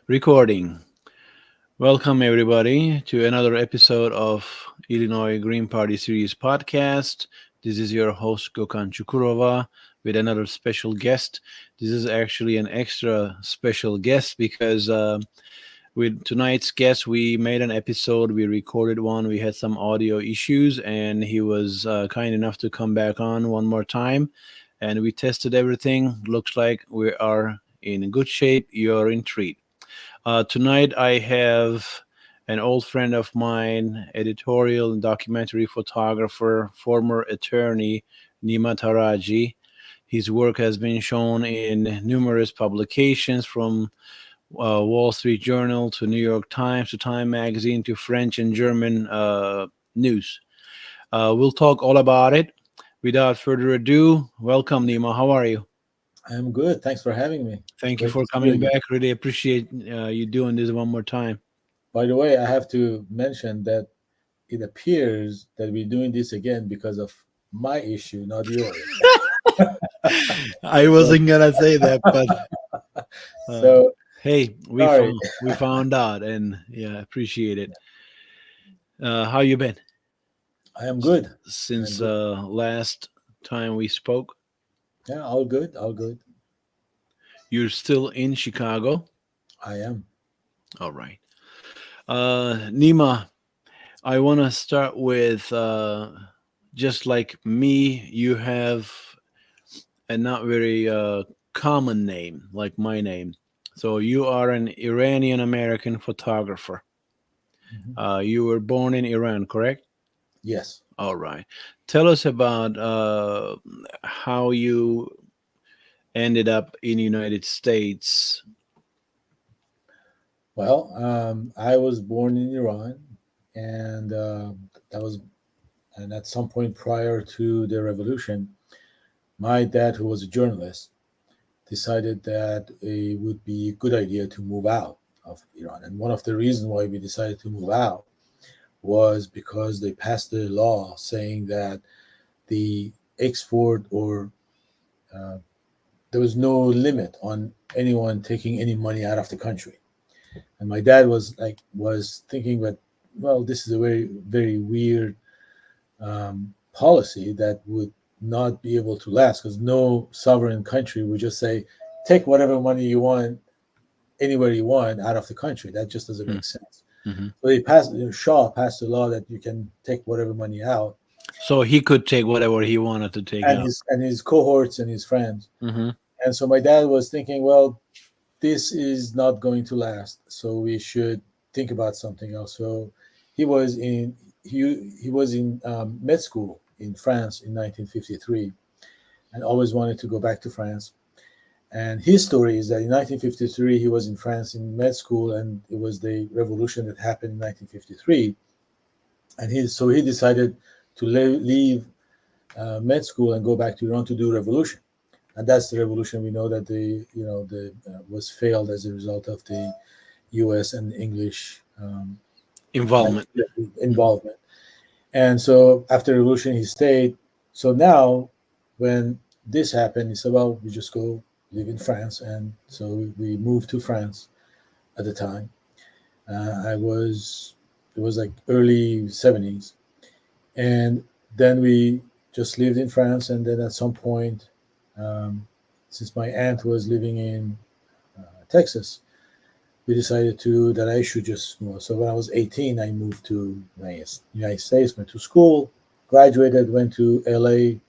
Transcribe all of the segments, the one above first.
Recording. Welcome, everybody, to another episode of Illinois Green Party Series podcast. This is your host, Gokhan Cukurova, with another special guest. This is actually an extra special guest because with tonight's guest, we made an episode, we recorded one, we had some audio issues, and he was kind enough to come back on one more time. And we tested everything. Looks like we are in good shape. You're in treat. Tonight, I have an old friend of mine, editorial and documentary photographer, former attorney, Nima Taradji. His work has been shown in numerous publications from Wall Street Journal to New York Times to Time Magazine to French and German news. We'll talk all about it. Without further ado, welcome, Nima. How are you? I'm good. Thanks for having me. Thank you Great for to see you coming again. back. Really appreciate you doing this one more time. By the way, I have to mention that it appears that we're doing this again because of my issue, not yours. I So, wasn't gonna say that, but uh, so hey, sorry. we found out, and yeah, appreciate it. How you been I am good. I'm since good. last time we spoke? Yeah, all good. All good. You're still in Chicago. I am. All right. Nima, I want to start with just like me, you have a not very common name like my name. So you are an Iranian American photographer. Mhm. You were born in Iran, correct? Yes. All right. Tell us about how you ended up in United States. Well, I was born in Iran, and that was, and at some point prior to the revolution, my dad, who was a journalist, decided that it would be a good idea to move out of Iran. And one of the reasons why we decided to move out was because they passed a law saying that the export or uh, there was no limit on anyone taking any money out of the country. And my dad was thinking that, well, this is a very weird policy that would not be able to last because no sovereign country would just say take whatever money you want anywhere you want out of the country. That just doesn't make sense. Mm-hmm. So they passed, Shaw passed a law that you can take whatever money out, So he could take whatever he wanted to take and out. his cohorts and his friends. Mm-hmm. And so my dad was thinking, well, this is not going to last, so we should think about something else. So he was in he was in med school in France in 1953, and always wanted to go back to France. And his story is that in 1953 he was in France in med school, and it was the revolution that happened in 1953. And he decided to leave med school and go back to Iran to do revolution. And that's the revolution we know that the was failed as a result of the U.S. and English Involvement. involvement. And so after the revolution, he stayed. So now, when this happened, he said, "Well, we just go live in France." And so we moved to France at the time. I was It was like early 70s, and then we just lived in France. And then at some point, um, since my aunt was living in Texas, we decided to that I should just move. So when I was 18, I moved to the United States, went to school, graduated, went to LA,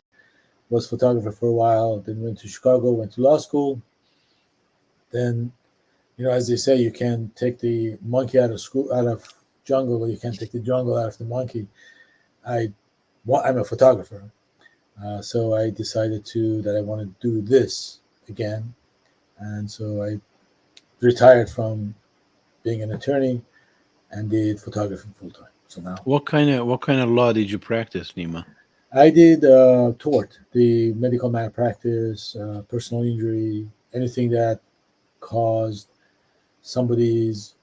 was photographer for a while, then went to Chicago, went to law school. Then, as they say, you can take the monkey out of school, out of jungle, but you can't take the jungle out of the monkey. I, I'm a photographer, so I decided to that I want to do this again, and so I retired from being an attorney and did photography full time. So now What kind of law did you practice, Nima? I did tort, the medical malpractice, personal injury, anything that caused somebody's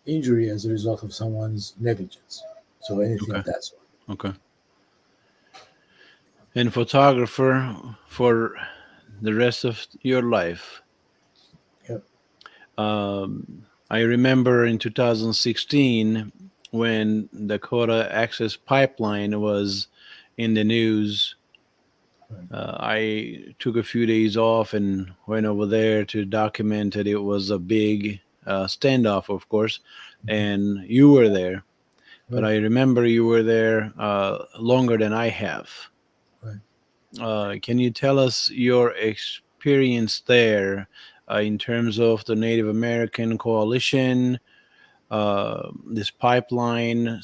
injury as a result of someone's negligence. So anything Okay. of that sort. Okay. And photographer for the rest of your life. Yep. I remember in 2016 when the Dakota Access Pipeline was in the news. Right. I took a few days off and went over there to document it. It was a big standoff, of course, Mhm. and you were there. But Right. I remember you were there longer than I have. Right. Can you tell us your experience there in terms of the Native American coalition, this pipeline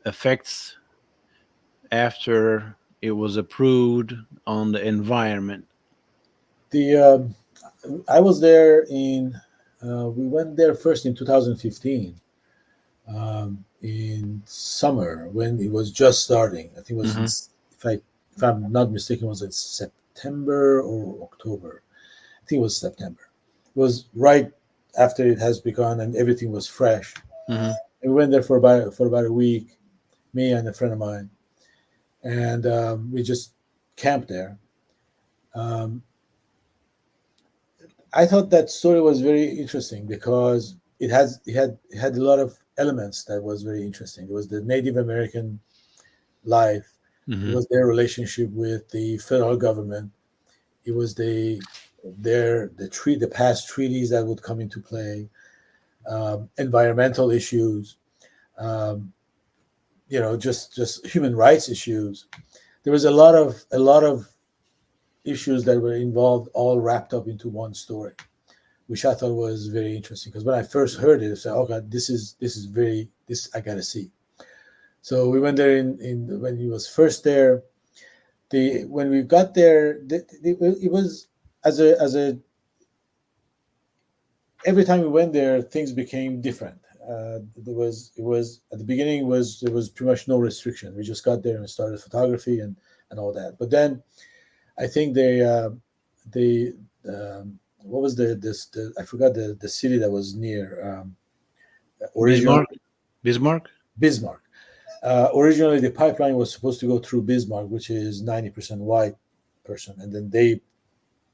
effects after it was approved on the environment? The I was there in. We went there first in 2015, in summer when it was just starting. I think it was in, Hmm. if I'm not mistaken, it was in September or October. I think it was September. It was right after it has begun and everything was fresh. Hmm. And we went there for about a week, me and a friend of mine, and we just camped there. Um, I thought that story was very interesting because it had a lot of elements that was very interesting. It was the Native American life. It Hmm. was their relationship with the federal government. It was the past treaties that would come into play, environmental issues, um, just human rights issues. There was a lot of issues that were involved, all wrapped up into one story, which I thought was very interesting. Because when I first heard it, I said, "Oh God, this is very this I gotta see." So we went there in when he was first there. The When we got there, it was as a every time we went there, things became different. It was at the beginning was there was pretty much no restriction. We just got there and started photography and all that. But then I think they what was the I forgot the city that was near, originally Bismarck? Bismarck? Bismarck. Originally, the pipeline was supposed to go through Bismarck, which is 90% white person, and then they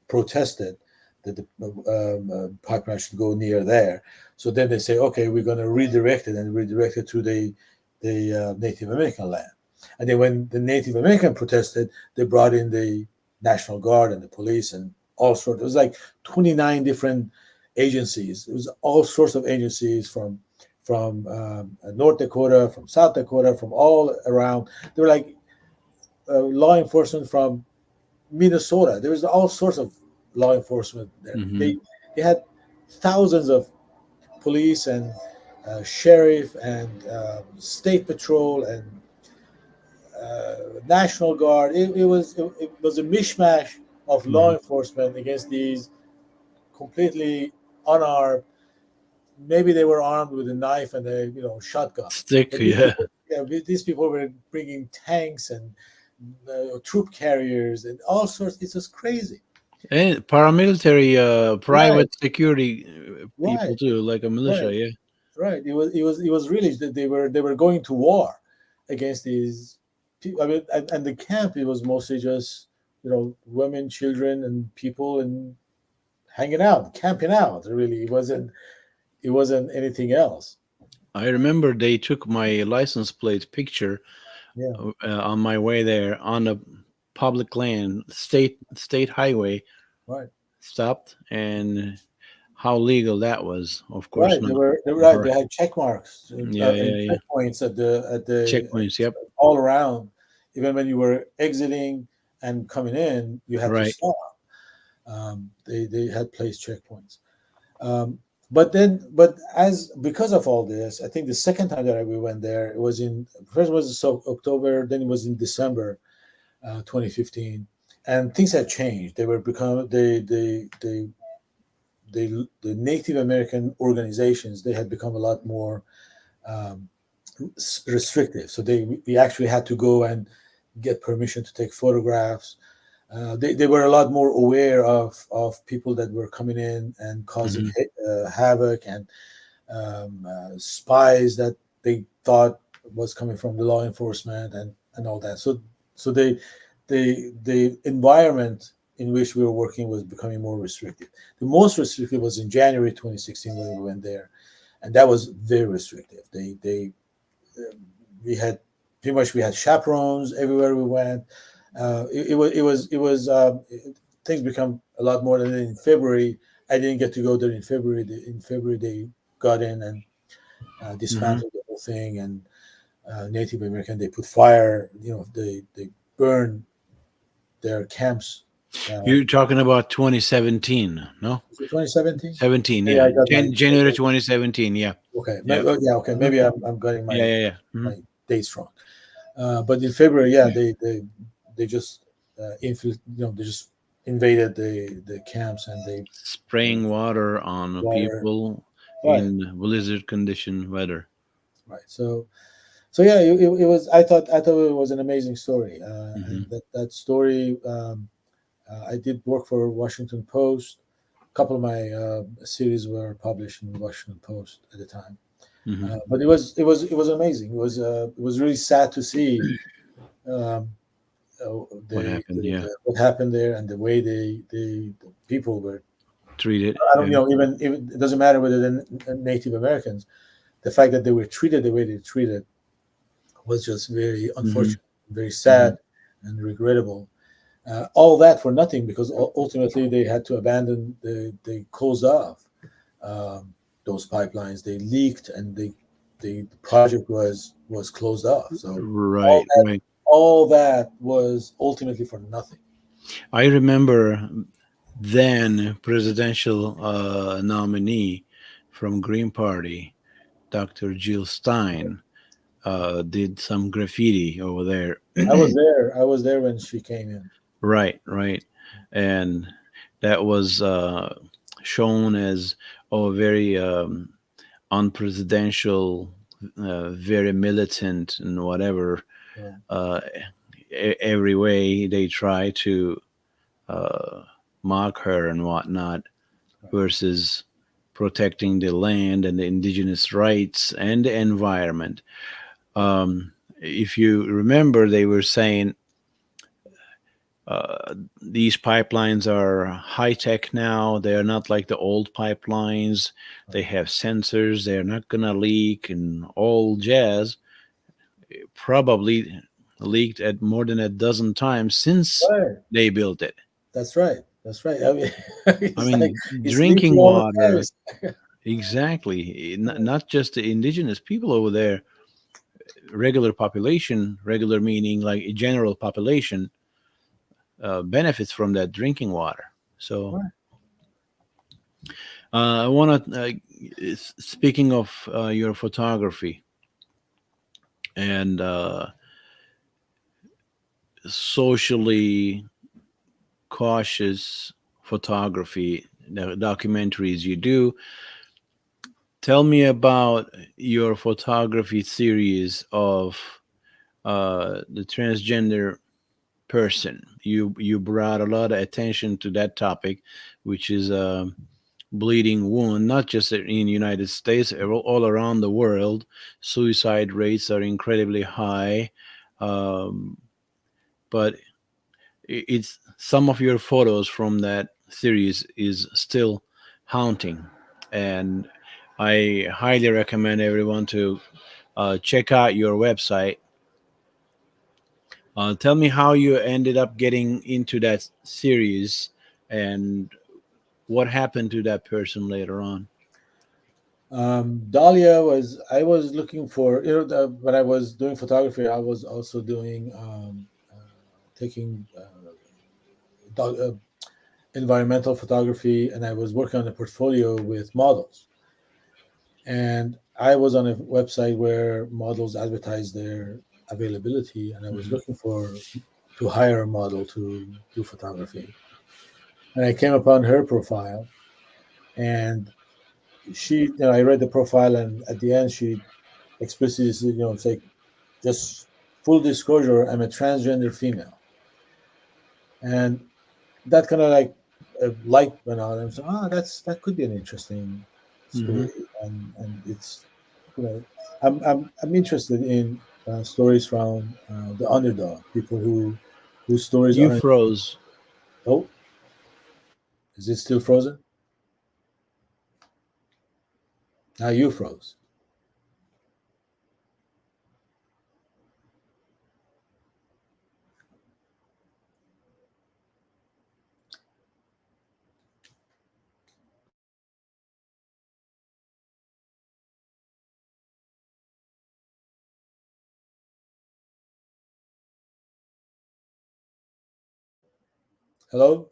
protested that the pipeline should go near there. So then they say, okay, we're going to redirect it and redirect it to the Native American land. And then when the Native American protested, they brought in the National Guard and the police and all sorts. It was like 29 different agencies. It was all sorts of agencies from North Dakota, from South Dakota, from all around. They were like law enforcement from Minnesota. There was all sorts of law enforcement there. Hmm. They had thousands of police and sheriff and state patrol and national guard. It was a mishmash of law Hmm. enforcement against these completely unarmed. Maybe they were armed with a knife and a shotgun, Stick, but these yeah. people, yeah, these people were bringing tanks and troop carriers and all sorts. It's just crazy. And paramilitary, Right, private security people right, too, like a right, militia, yeah. right. It was really that they were going to war against these people. I mean, and the camp, it was mostly just women, children, and people and hanging out, camping out. Really, it wasn't anything else. I remember they took my license plate picture Yeah, on my way there on a public land, state highway. right. Stopped, and how legal that was, of course Right, not. they were right. Right. They had check marks Yeah, and yeah, yeah. checkpoints at the Checkpoints. Yep. all around. Even when you were exiting and coming in, you had to Right. stop. They had placed checkpoints. But as because of all this, I think the second time that we went there, it was in first was October, then it was in December, 2015, and things had changed. They were become the Native American organizations. They had become a lot more um, restrictive. So we actually had to go and get permission to take photographs. They were a lot more aware of people that were coming in and causing Hmm. havoc and spies that they thought was coming from the law enforcement and all that. So the environment in which we were working was becoming more restrictive. The most restrictive was in January 2016 when we went there, and that was very restrictive. They we had pretty much we had chaperones everywhere we went. Things become a lot more than in February. I didn't get to go there in February. In February they got in and Hmm. dismantled the whole thing, and Native American they put fire. They burned their camps. Uh, You're talking about 2017, no? is it 2017? 17, Yeah, yeah. I got January 2017, yeah. okay. Yeah. Yeah, okay. Mhm. Maybe I'm getting Yeah, yeah, yeah. my dates wrong. But in February, yeah, they just they just invaded the camps and they Spraying water on water. people Right, in blizzard condition weather. right. So yeah, it was. I thought it was an amazing story, and Hmm. that story. I did work for Washington Post. A couple of my series were published in Washington Post at the time. Hmm. But it was amazing. It was really sad to see um, What happened? Yeah. what happened there and the way the people were. Treated. I don't, Yeah. even it doesn't matter whether they're Native Americans. The fact that they were treated the way they treated was just very Hmm. unfortunate, very Hmm. sad, and regrettable. All that for nothing because ultimately they had to abandon. They closed off um, those pipelines. They leaked, and the project was closed off. So all Right, that right. all that was ultimately for nothing. I remember then presidential nominee from Green Party, Dr. Jill Stein, did some graffiti over there. I was there. I was there when she came in. Right, right. And that was shown as very unpresidential, very militant, and whatever. Right, Uh, every way they try to uh, mock her and whatnot, right, versus protecting the land and the indigenous rights and the environment. If you remember, they were saying these pipelines are high tech now. They are not like the old pipelines. They right. have sensors. They're not going to leak and all jazz. Probably leaked at more than a dozen times since Right. they built it. That's right. That's right. I mean, I it's like mean, it's leaking drinking all the water, time. exactly. Right. Not just the indigenous people over there, regular population, regular meaning like a general population, benefits from that drinking water. So Right. I want to, speaking of your photography and socially cautious photography, the documentaries you do, tell me about your photography series of the transgender person. You brought a lot of attention to that topic, which is bleeding wound, not just in the United States, all around the world. Suicide rates are incredibly high, um, but it's some of your photos from that series is still haunting, and I highly recommend everyone to check out your website. Tell me how you ended up getting into that series and what happened to that person later on. Dahlia was. I was looking for. When I was doing photography, I was also doing taking environmental photography, and I was working on a portfolio with models. And I was on a website where models advertise their availability, and I was Mhm. looking for to hire a model to do photography. And I came upon her profile, and I read the profile, and at the end, she explicitly said, it's like just full disclosure, I'm a transgender female, and that kind of like a light went on. I'm saying, that could be an interesting Mhm. story, and it's I'm interested in stories from the underdog, people whose stories You aren't. froze. Oh. Is it still frozen? Now you froze. Hello?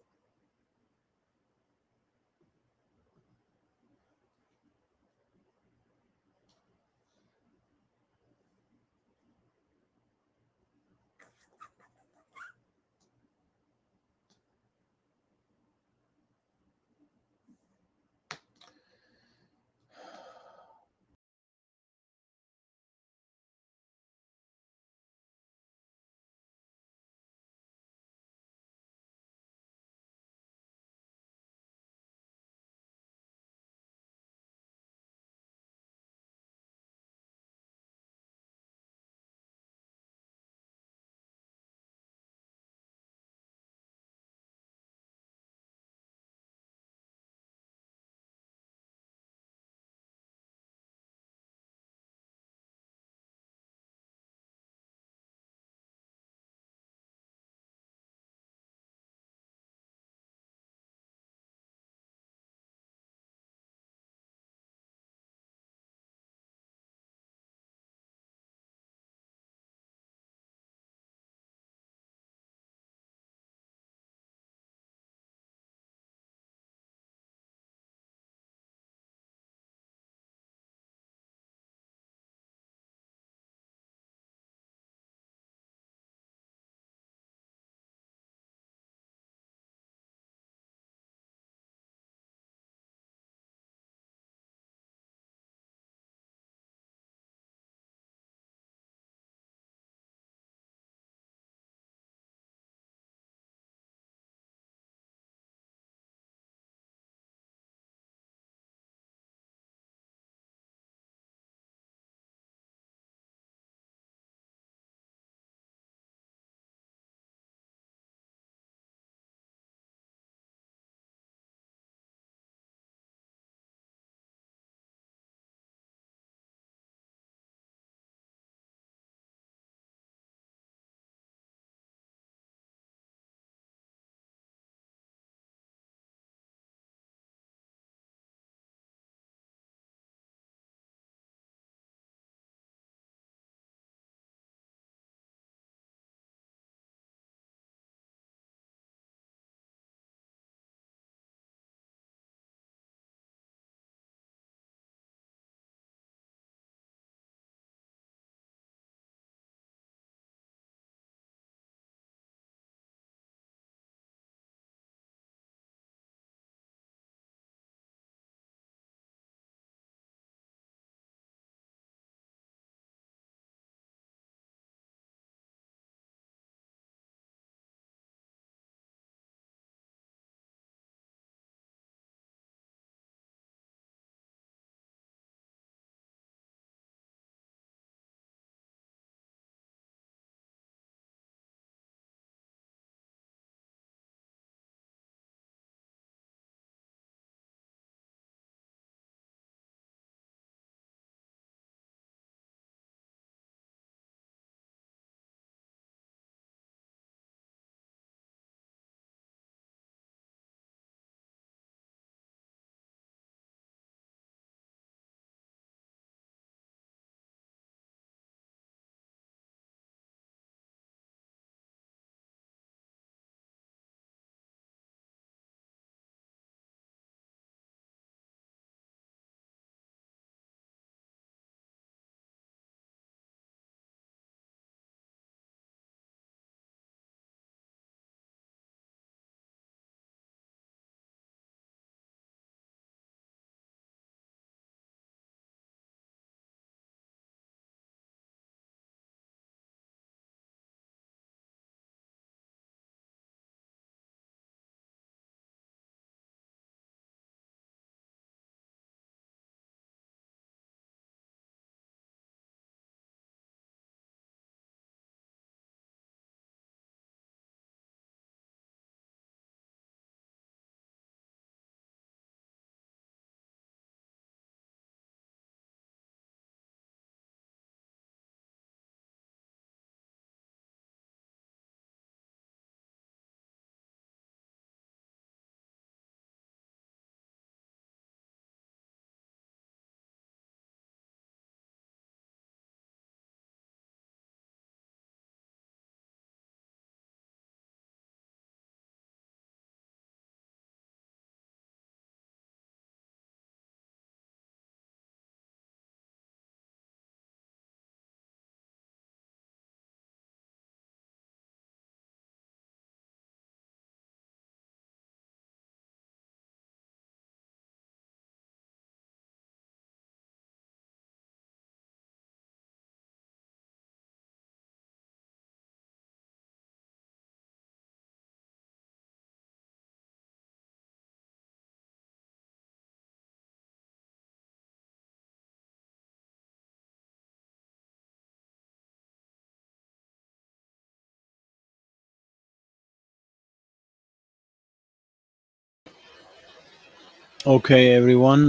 Okay, everyone.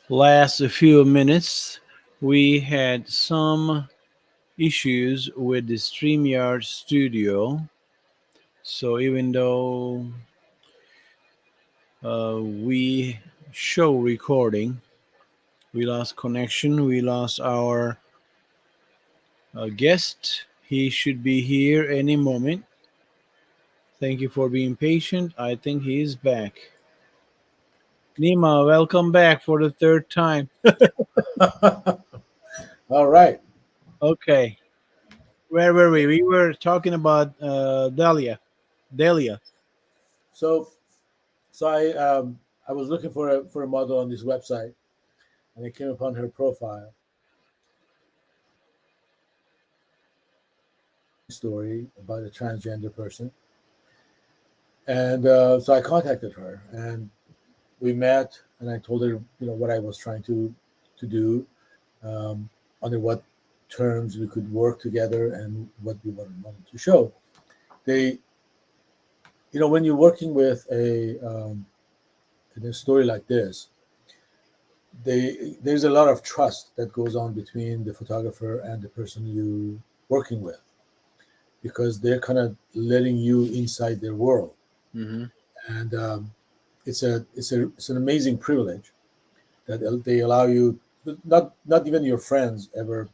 Last a few minutes, we had some issues with the StreamYard studio. So even though we show recording, we lost connection. We lost our guest. He should be here any moment. Thank you for being patient. I think he is back. Nima, welcome back for the third time. All right. Okay, where were we? We were talking about Dahlia. Dahlia. So I was looking for a model on this website, and I came upon her profile story about a transgender person, and so I contacted her, and we met, and I told her, what I was trying to do, um, under what terms we could work together, and what we wanted to show. They, when you're working with in a story like this, there's a lot of trust that goes on between the photographer and the person you working with, because they're kind of letting you inside their world, Hmm. and it's an amazing privilege that they allow you. Not even your friends ever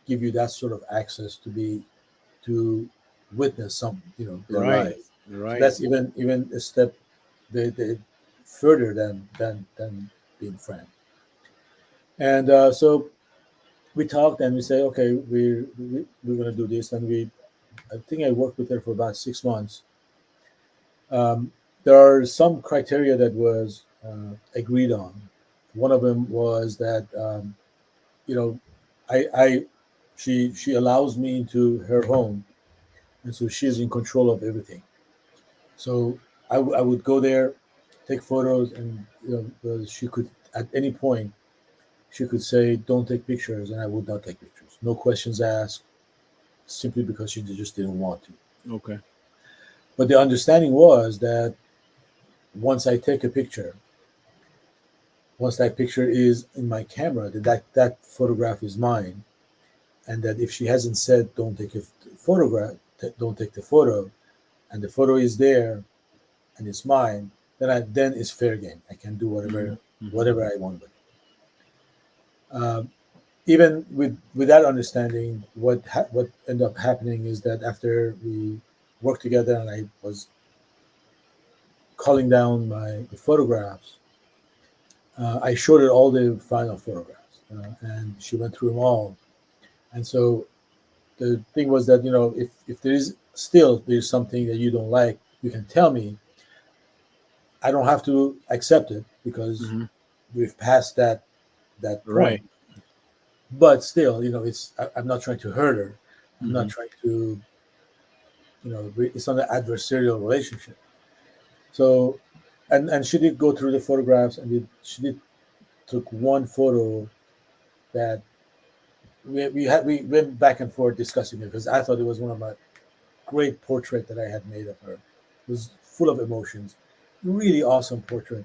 give you that sort of access to witness their Right, life. So right. that's even a step they further than being friends. And so we talked, and we say, okay, we're going to do this, and I think I worked with her for about 6 months. There are some criteria that was agreed on. One of them was that you know I she allows me into her home, and so she's in control of everything. So I would go there, take photos, and she could, at any point, she could say, "Don't take pictures," and I would not take pictures. No questions asked, simply because she just didn't want to. Okay. But the understanding was that once I take a picture, once that picture is in my camera, that photograph is mine, and that if she hasn't said, "Don't take a photograph," don't take the photo, and the photo is there and it's mine, then it's fair game. I can do Hmm. whatever Hmm. whatever I want with it. Even with that understanding, what ended up happening is that after we worked together, and I was culling down my photographs, I showed her all the final photographs, and she went through them all. And so the thing was that, if there's something that you don't like, you can tell me. I don't have to accept it, because Hmm. we've passed that Right. point. But still, I'm not trying to hurt her. I'm not Hmm. trying to, it's not an adversarial relationship. So, and she did go through the photographs, and she did took one photo that we went back and forth discussing it, because I thought it was one of my great portrait that I had made of her. It was full of emotions, really awesome portrait,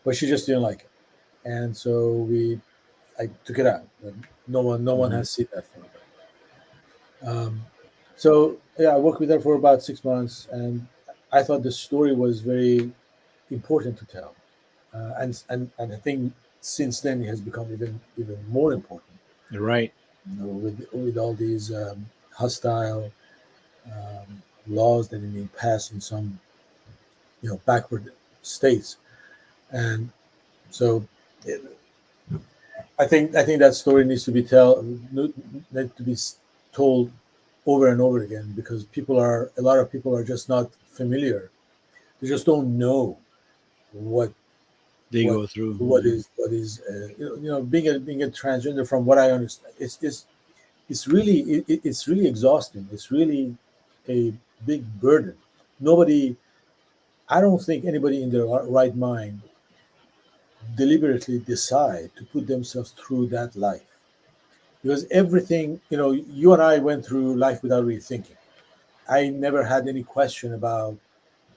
but she just didn't like it, and so I took it out. And no one Hmm. has seen that photograph. So yeah, I worked with her for about 6 months, and I thought the story was very important to tell, and I think since then it has become even more important. Right. With all these hostile laws that are being passed in some backward states, and so I think that story needs to be need to be told over and over again, because a lot of people are just not familiar. They just don't know what They what go through. what Hmm. is being a transgender. From what I understand, it's really exhausting. It's really a big burden. Nobody, I don't think anybody in their right mind deliberately decide to put themselves through that life, because everything, you and I went through life without really thinking. I never had any question about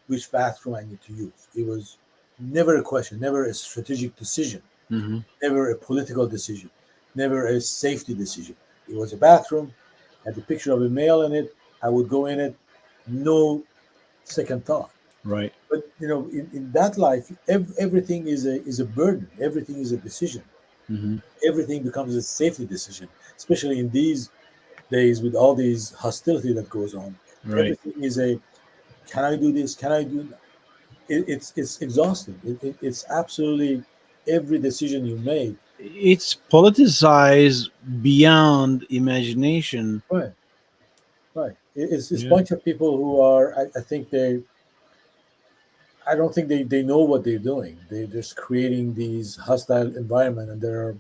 which bathroom I need to use. It was Never a question, never a strategic decision, Hmm. never a political decision, never a safety decision. It was a bathroom, had the picture of a male in it. I would go in it, no second thought. Right. But in that life, everything is a burden. Everything is a decision. Hmm. Everything becomes a safety decision, especially in these days with all these hostility that goes on. Right. Everything is a, can I do this? Can I do? It's exhausting. It's absolutely every decision you make. It's politicized beyond imagination. Right, right. It's a Yeah. bunch of people who are. I think they. I don't think they know what they're doing. They're just creating these hostile environment, and they're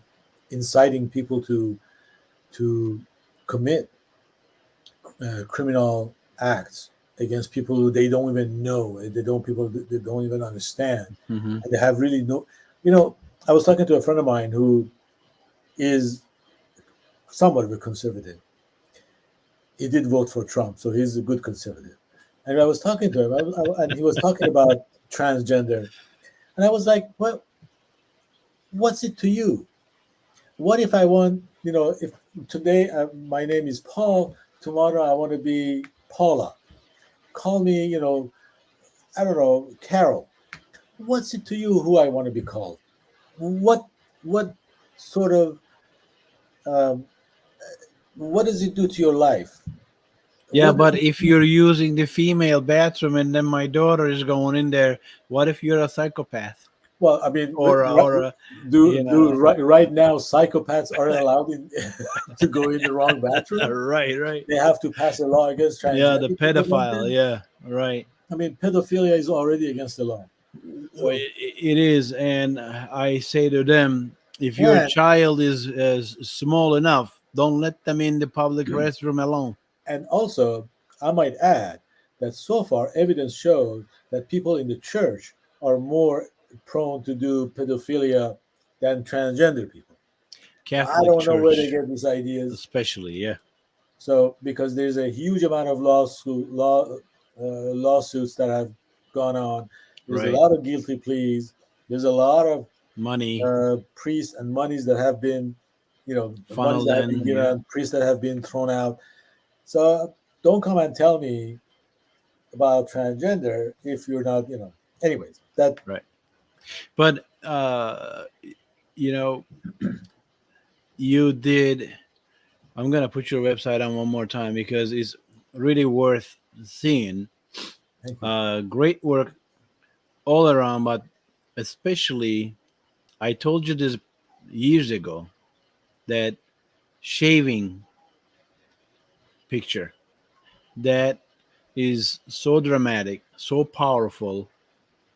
inciting people to commit criminal acts against people who they don't even know. They don't even understand, Hmm. and they have really no. You know, I was talking to a friend of mine who is somewhat of a conservative. He did vote for Trump, so he's a good conservative. And I was talking to him, and he was talking about transgender, and I was like, "Well, what's it to you? What if I want, if today my name is Paul, tomorrow I want to be Paula? Call me, I don't know, Carol. What's it to you who I want to be called? What sort of um, what does it do to your life? Yeah, What does but it if do? you're using the female bathroom and then my daughter is going in there, what if you're a psychopath Well, I mean, or do you do know, right now psychopaths aren't allowed to go in the wrong bathroom. right, right. They have to pass a law against Yeah, the transgender people back pedophile. then. Yeah, right. I mean, pedophilia is already against the law. So, It is, and I say to them, if your and child is small enough, don't let them in the public restroom alone. and also, I might add that so far evidence shows that people in the church are more prone to do pedophilia than transgender people. Now, I Catholic don't know where they Church, get these ideas. especially. Yeah, So, because there's a huge amount of lawsuits that have gone on, there's a right. lot of guilty pleas. There's a lot of Money priests and monies that have been, monies funneled that have been in. Yeah, given, priests that have been thrown out. So, don't come and tell me about transgender if you're not, Anyways, that right. But you know, you did. I'm gonna put your website on one more time because it's really worth seeing. thank you. Great work all around, but especially, I told you this years ago that shaving picture that is so dramatic, so powerful.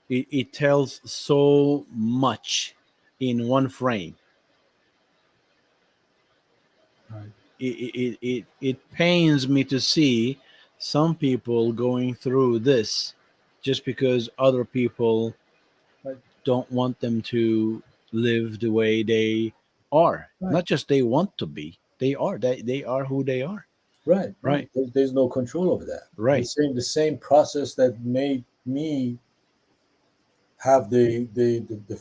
It tells so much in one frame. Right, It pains me to see some people going through this just because other people right, don't want them to live the way they are. right, Not just they want to be, they are. They are who they are. right, right. Right, There's no control over that. The right. same, the same process that made me have the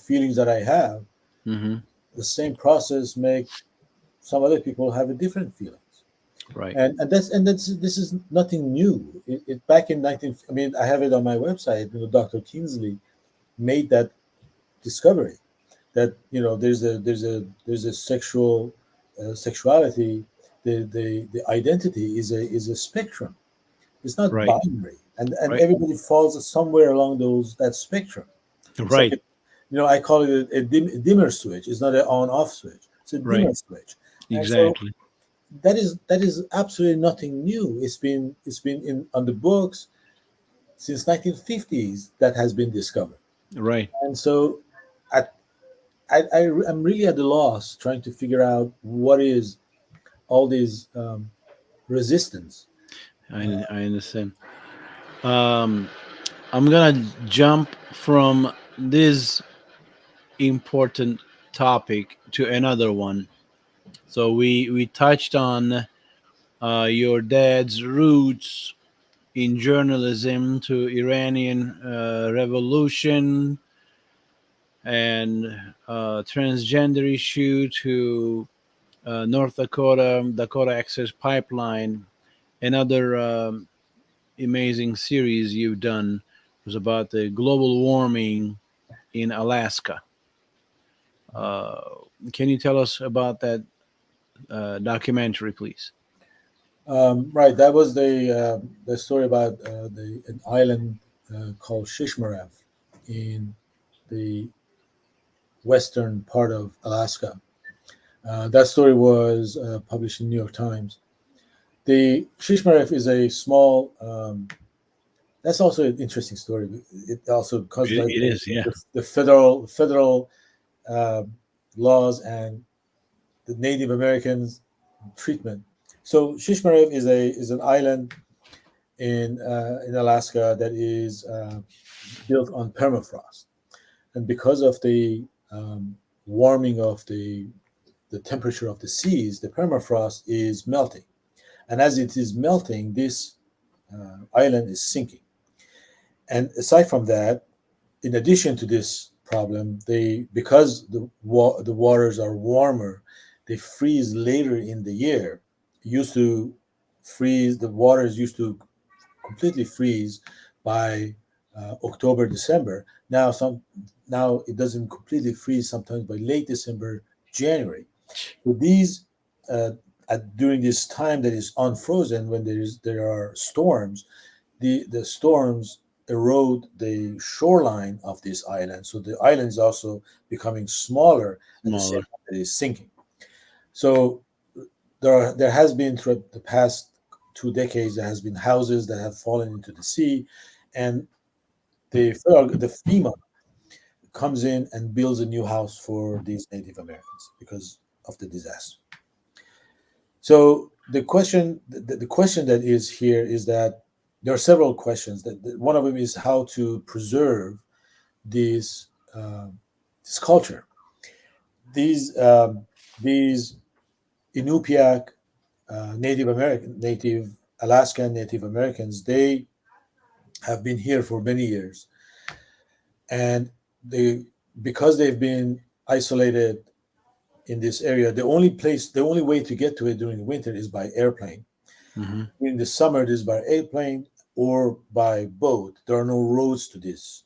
feelings that I have, Hmm. the same process make some other people have a different feelings. Right, And this is nothing new. Back in 19, I mean, I have it on my website. Dr. Kingsley made that discovery that there's a sexuality. The identity is a spectrum. It's not right, binary, and right, everybody falls somewhere along that spectrum. It's like right, I call it a dimmer switch. It's not an on-off switch. It's a right. dimmer switch, and so Exactly. that is absolutely nothing new. It's been in on the books since 1950s that has been discovered, Right. and so I, I'm really at the loss trying to figure out what is all these resistance. I understand. Um, I'm gonna jump from this important topic to another one. So we touched on your dad's roots in journalism to Iranian revolution, and transgender issue to North Dakota Access Pipeline. Another amazing series you've done was about the global warming in Alaska. Uh, can you tell us about that documentary, please? Right, that was the story about the an island called Shishmaref in the western part of Alaska. That story was published in New York Times. The Shishmaref is a small. That's also an interesting story. It also caused like It is, yeah. the federal uh, laws and the Native Americans treatment. So Shishmaref is an island in Alaska that is built on permafrost, and because of the warming of the temperature of the seas, the permafrost is melting, and as it is melting, this island is sinking. And aside from that, in addition to this problem, they because the waters are warmer, they freeze later in the year. It used to freeze the waters used to completely freeze by October, December. Now it doesn't completely freeze sometimes by late December, January. So these during this time that is unfrozen, when there are storms, the storms erode the shoreline of this island. So the island is also becoming smaller at the same Smaller. time that it is sinking. So there has been through the past 2 decades there has been houses that have fallen into the sea, and the FEMA comes in and builds a new house for these Native Americans because of the disaster. So the question that is here is that there are several questions. That one of them is how to preserve this this culture. These Inupiaq Native Alaskan Native Americans, they have been here for many years, and they because they've been isolated in this area, the only way to get to it during the winter is by airplane. Hmm. In the summer, it is by airplane or by boat. There are no roads to this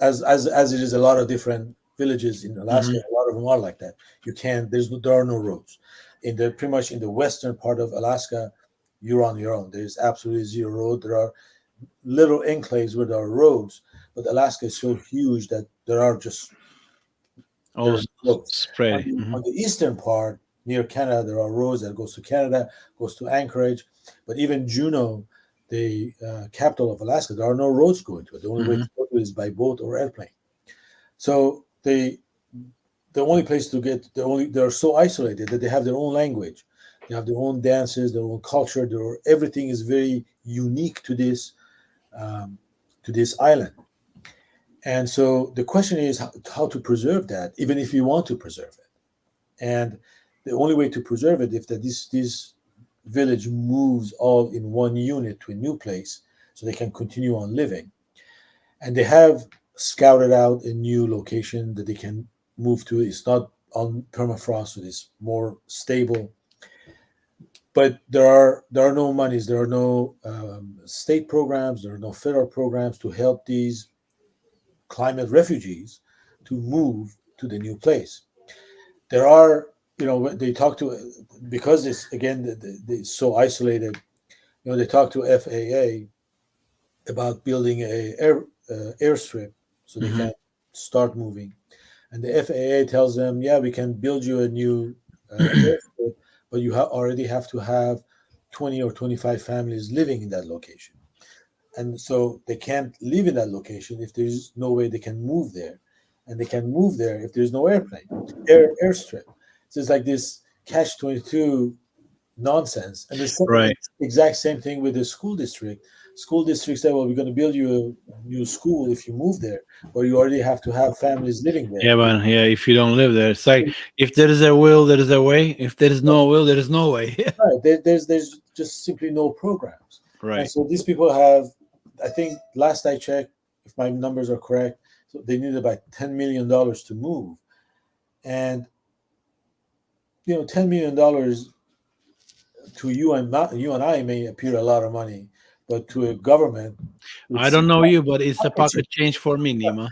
as it is a lot of different villages in Alaska. Hmm. A lot of them are like that. You can't. There are no roads. In the pretty much in the western part of Alaska, you're on your own. There's absolutely zero road. There are little enclaves where there are roads, but Alaska is so huge that there All are roads. spread. Hmm. On the eastern part near Canada, there are roads that goes to Canada, goes to Anchorage, but even Juneau, the capital of Alaska, there are no roads going to it. The only way Hmm. to go to it is by boat or airplane. So the only place to get they're so isolated that they have their own language, they have their own dances, their own culture. Everything is very unique um, to this island. And so the question is how to preserve that, even if you want to preserve it. And the only way to preserve it if that this village moves all in one unit to a new place, so they can continue on living. And they have scouted out a new location that they can move to. It's not on permafrost, so it's more stable. But there are no monies, there are no state programs, there are no federal programs to help these climate refugees to move to the new place. There are, they talk to, because it's again it's so isolated. They talk to FAA about building a airstrip so they Hmm. can start moving. And the FAA tells them, yeah, we can build you a new airstrip, but you already have to have 20 or 25 families living in that location. And so they can't live in that location if there's no way they can move there. And they can move there if there's no airstrip. So it's like this catch 22 nonsense. And the Right. exact same thing with the school district. School district said, well, we're going to build you a new school if you move there, but you already have to have families living there. Yeah, man. Yeah, if you don't live there, it's like if there is a will, there is a way. If there is no will, there is no way. Right. There's just simply no programs. And Right. so these people have, I think last I checked, if my numbers are correct, So they needed about $10 million to move, and $10 million to you and not you and I may appear a lot of money, but to a government, I it's don't know you, but it's a it's pocket change for me, Nima.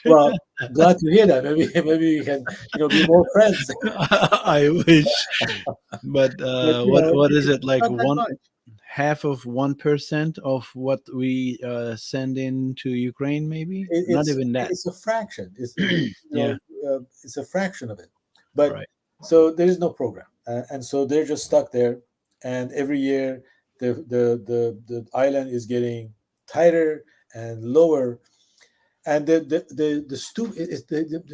well. Glad to hear that. Maybe we can be more friends. I wish. But But what is it it's like? not that One much. half of 1% of what we send in to Ukraine, maybe It, not it's even that. it's a fraction. Yeah, It's a fraction of it. But right. so there is no program, and so they're just stuck there. And every year, the island is getting tighter and lower. And the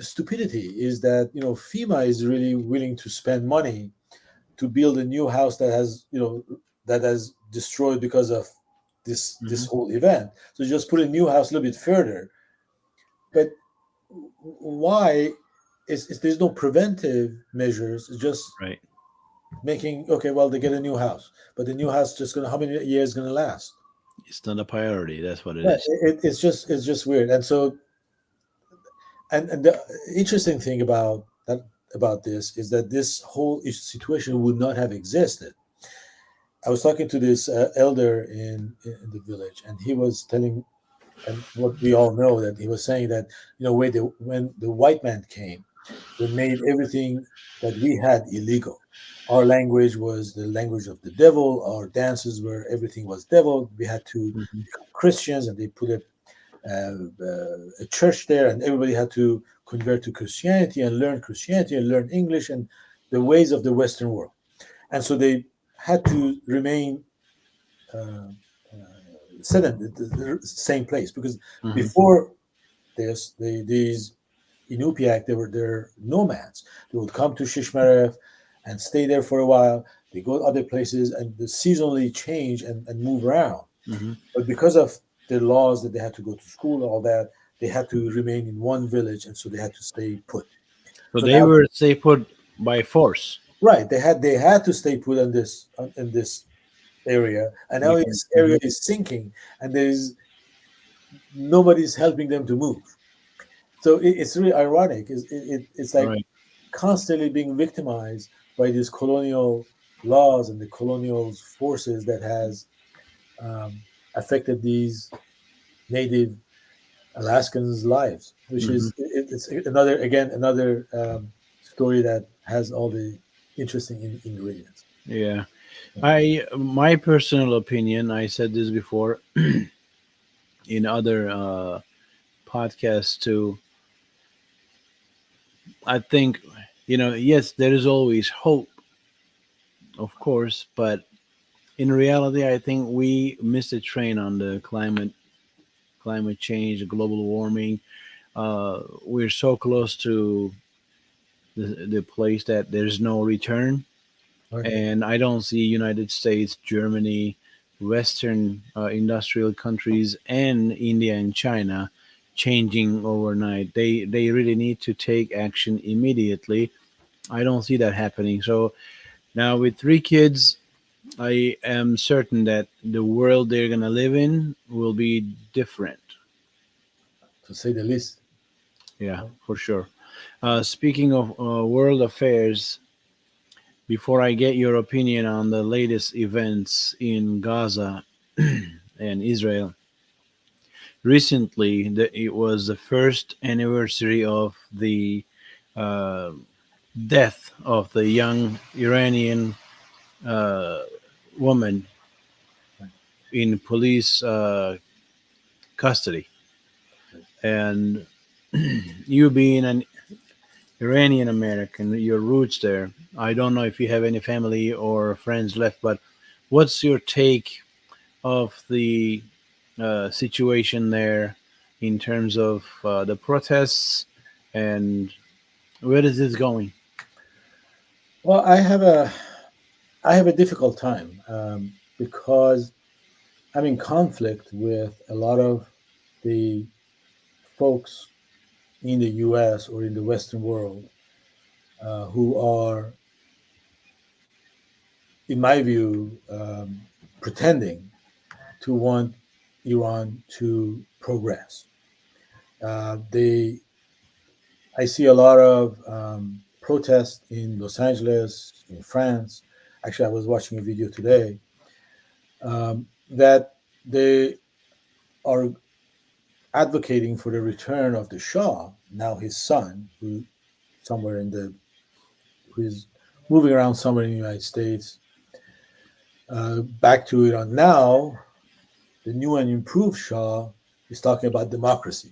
stupidity is that FEMA is really willing to spend money to build a new house that has destroyed because of this Hmm. whole event. So just put a new house a little bit further. But why is there's no preventive measures? It's just Right. making okay. Well, they get a new house, but the new house just gonna how many years gonna last? It's not a priority. That's what it Right. is. It's just weird. And so and the interesting thing about this is that this whole situation would not have existed. I was talking to this elder in the village, and he was telling, and what we all know, that he was saying that when the white man came, they made everything that we had illegal. Our language was the language of the devil. Our dances were everything was devil. We had to Hmm. become Christians, and they put a church there, and everybody had to convert to Christianity and learn English and the ways of the Western world. And so they had to remain uh, set in the same place because Hmm. before these Inupiaq, they're nomads. They would come to Shishmaref and stay there for a while. They go to other places and they seasonally change and move around. Hmm. But because of the laws that they had to go to school and all that, they had to remain in one village, and so they had to stay put. So So they now, were, say, put by force. right, they had to stay put in this area, and now Because, this area is sinking, and there's nobody's helping them to move. So it's really ironic. It's like right. constantly being victimized by these colonial laws and the colonial forces that has um, affected these native Alaskans' lives, which Hmm. is it's another story that has all the interesting ingredients. Yeah. Yeah. My personal opinion, I said this before in other podcasts too. I think, yes, there is always hope, of course, but in reality, I think we missed a train on the climate change, global warming. We're so close to the place that there's no return, Right. and I don't see United States, Germany, Western industrial countries, and India and China changing overnight. They really need to take action immediately. I don't see that happening. So now with three kids, I am certain that the world they're gonna live in will be different. To say the least. Yeah, for sure. Speaking of world affairs, before I get your opinion on the latest events in Gaza and Israel, recently it was the first anniversary of the uh, death of the young Iranian uh, woman Right. in police custody. Right. And you being an Iranian American, your roots there, I don't know if you have any family or friends left, but what's your take of the situation there in terms of the protests and where is this going? Well, I have a difficult time because I'm in conflict with a lot of the folks in the U.S. or in the Western world who are, in my view, pretending to want Iran to progress. They I see a lot of protests in Los Angeles, in France. Actually, I was watching a video today that they are advocating for the return of the Shah, now his son, who somewhere in the who is moving around somewhere in the United States, back to Iran. Now, the new and improved Shah is talking about democracy,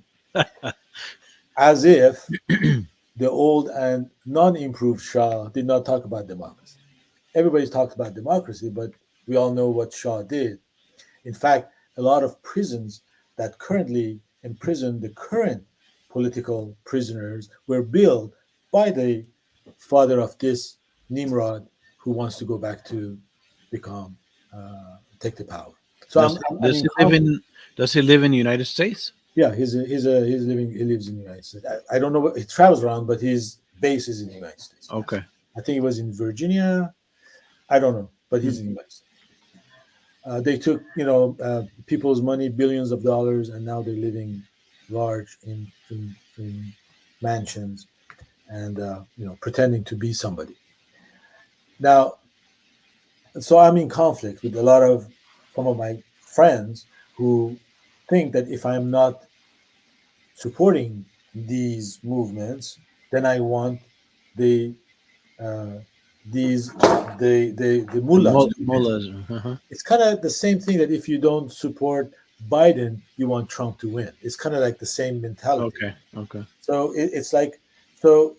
as if the old and non-improved Shah did not talk about democracy. Everybody's talked about democracy, but we all know what Shah did. In fact, a lot of prisons that currently imprison the current political prisoners were built by the father of this Nimrod who wants to go back to become take the power. So Does I'm does in he live conflict. in Does he live in United States? Yeah, he's living he lives in the United States. I don't know what he travels around, but his base is in the United States. Yes, Okay. I think he was in Virginia. I don't know, but Hmm. he's in the United States. They took people's money, billions of dollars, and now they're living large in mansions and pretending to be somebody. Now, so I'm in conflict with a lot of some of my friends who think that if I'm not supporting these movements, then I want the uh, these the The mullahs to win. mullahs. Uh-huh. It's kind of the same thing that if you don't support Biden, you want Trump to win. It's kind of like the same mentality. Okay. Okay. So it's like I'm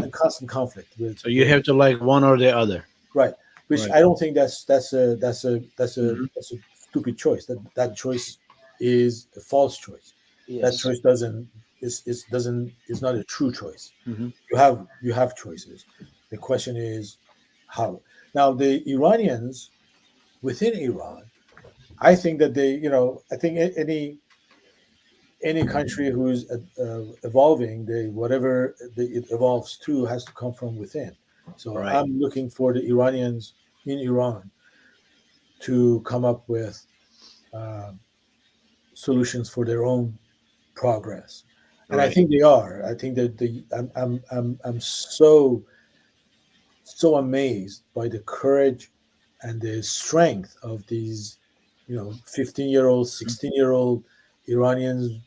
in constant conflict So you with have to like one or the other. right, which Right. I don't think Hmm. that's a stupid choice. That choice is a false choice. That Yes. choice is not a true choice. Hmm. You have choices. The question is how. Now the Iranians within Iran, I think that I think any country who's evolving, whatever it evolves to has to come from within. So Right. I'm looking for the Iranians in Iran to come up with uh, solutions for their own progress, and I Right. think they are. I think that I'm so amazed by the courage and the strength of these 15-year-old, 16-year-old Iranians,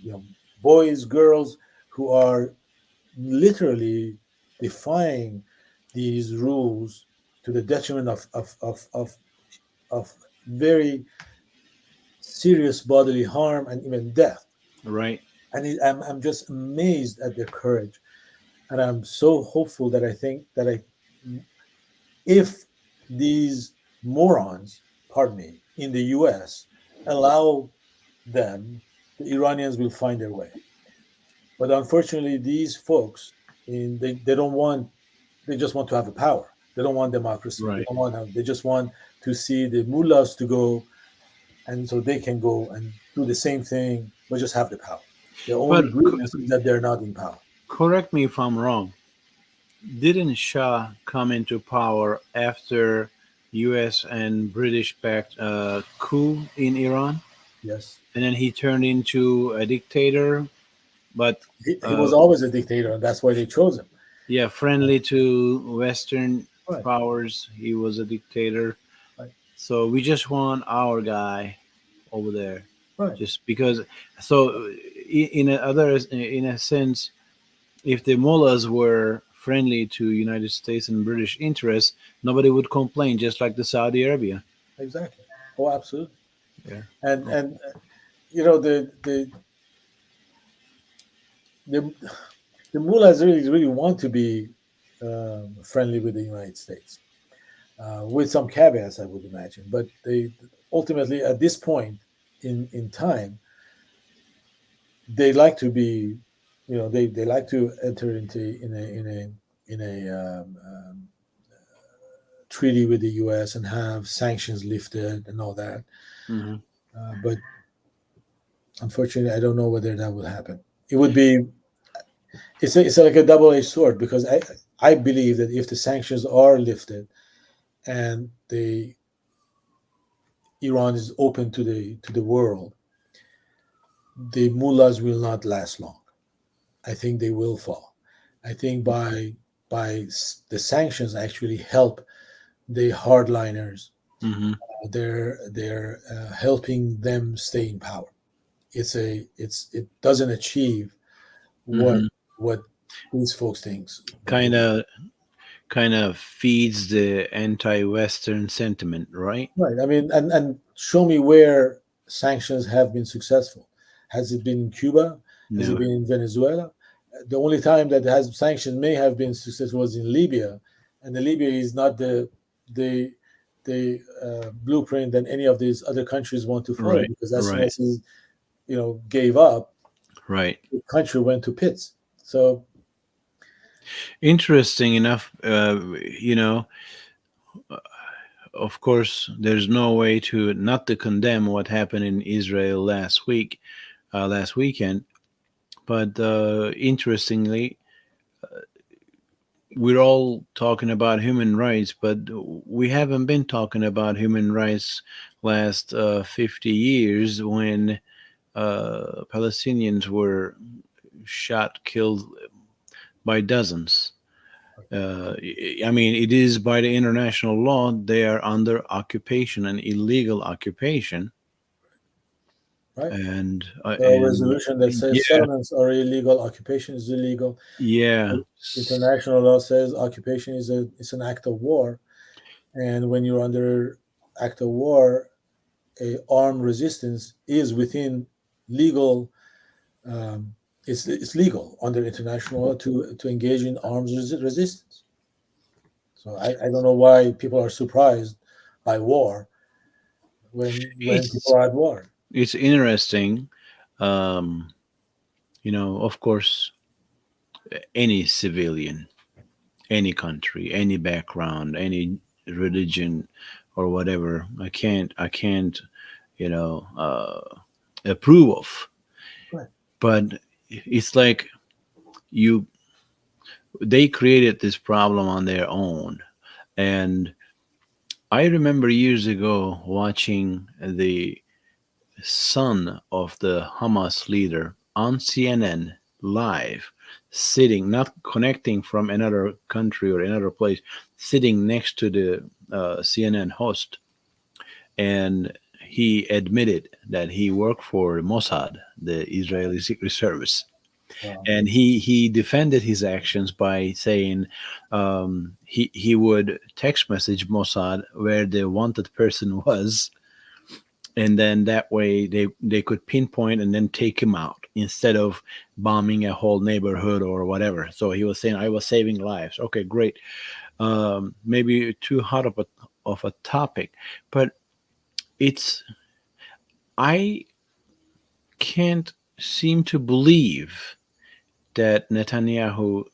you know boys, girls who are literally defying these rules to the detriment of very serious bodily harm and even death. Right. And I'm just amazed at their courage, and I'm so hopeful that I think that if these morons, pardon me, in the US allow them, the Iranians will find their way. But unfortunately, these folks, they don't want, they just want to have the power. They don't want democracy. They Right. don't want, they just want to see the mullahs to go, and so they can go and do the same thing, but just have the power. The only But grievance is that they're not in power. correct me if I'm wrong. Didn't Shah come into power after U.S. and British backed coup in Iran, Yes. and then he turned into a dictator? But He was uh, always a dictator, and that's why they chose him. yeah, friendly to Western Right, powers, he was a dictator. right, So we just want our guy over there, right. just because. So in a sense, if the mullahs were friendly to United States and British interests, nobody would complain, just like the Saudi Arabia. Exactly. Oh, absolutely. Yeah. And you know the the mullahs really want to be friendly with the United States, with some caveats, I would imagine. But they ultimately, at this point in time, they like to be, they like to enter into in a treaty with the U.S. and have sanctions lifted and all that. Hmm. But unfortunately, I don't know whether that will happen. It would be it's like a double-edged sword because I believe that if the sanctions are lifted and the Iran is open to the world, the mullahs will not last long. I think they will fall. I think the sanctions actually help the hardliners. Hmm. They're helping them stay in power. It doesn't achieve what Hmm. what these folks thinks that Kind they of, kind of feeds the anti-Western sentiment, right? right. I mean, and show me where sanctions have been successful. Has it been in Cuba? Has it Never. been in Venezuela? The only time that has sanctions may have been successful was in Libya, and the Libya is not the blueprint that any of these other countries want to follow, Right, because as soon right, as he gave up, right. the country went to pits. So Interesting enough, you know, of course, there's no way to not to condemn what happened in Israel last week, last weekend. But interestingly, we're all talking about human rights, but we haven't been talking about human rights last 50 years when Palestinians were shot, killed by dozens. I mean, it is by the international law they are under occupation, an illegal occupation, right. The and resolution that says yeah, settlements are illegal, occupation is illegal. yeah, International law says occupation is an act of war, and when you're under act of war, a armed resistance is within legal. Um, it's legal under international law to engage in arms resistance. So I don't know why people are surprised by war when people it's are at war. it's interesting. Um, of course, any civilian, any country, any background, any religion, or whatever, I can't, you know, approve of. Right. But it's like you they created this problem on their own. And I remember years ago watching the son of the Hamas leader on CNN live, sitting, not connecting from another country or another place, sitting next to the CNN host. And he admitted that he worked for Mossad, the Israeli Secret Service. Wow. And he defended his actions by saying he would text message Mossad where the wanted person was, and then that way they could pinpoint and then take him out instead of bombing a whole neighborhood or whatever. So he was saying I was saving lives. Okay, great. Maybe too hot of a topic, but it's I can't seem to believe that Netanyahu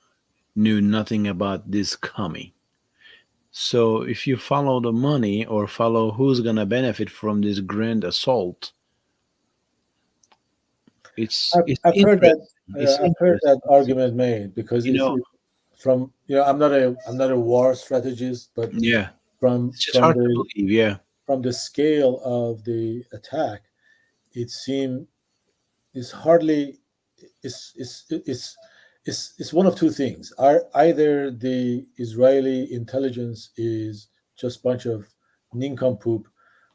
knew nothing about this coming. So if you follow the money or follow who's gonna benefit from this grand assault, it's I've heard that interesting. It's I've heard that interesting. argument made, because You know, if from I'm not a war strategist, but yeah, from it's just from hard to the believe. Yeah. from the scale of the attack, it seemed it's hardly it's one of two things. Are either the Israeli intelligence is just a bunch of nincompoop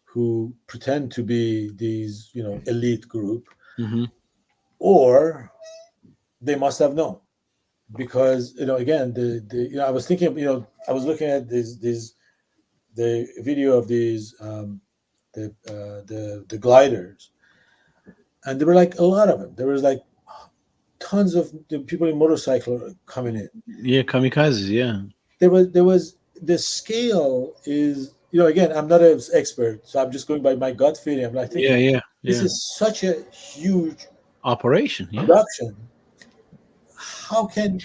who pretend to be these elite group, Hmm. or they must have known, because again the I was thinking, I was looking at these the video of these the gliders, and there were like a lot of them. There was like tons of the people in motorcycle coming in. Yeah, kamikazes. Yeah. There was the scale is, again, I'm not an expert, so I'm just going by my gut feeling. I'm like Yeah. thinking, Yeah. this Yeah. is such a huge Operation. Yeah. production. How can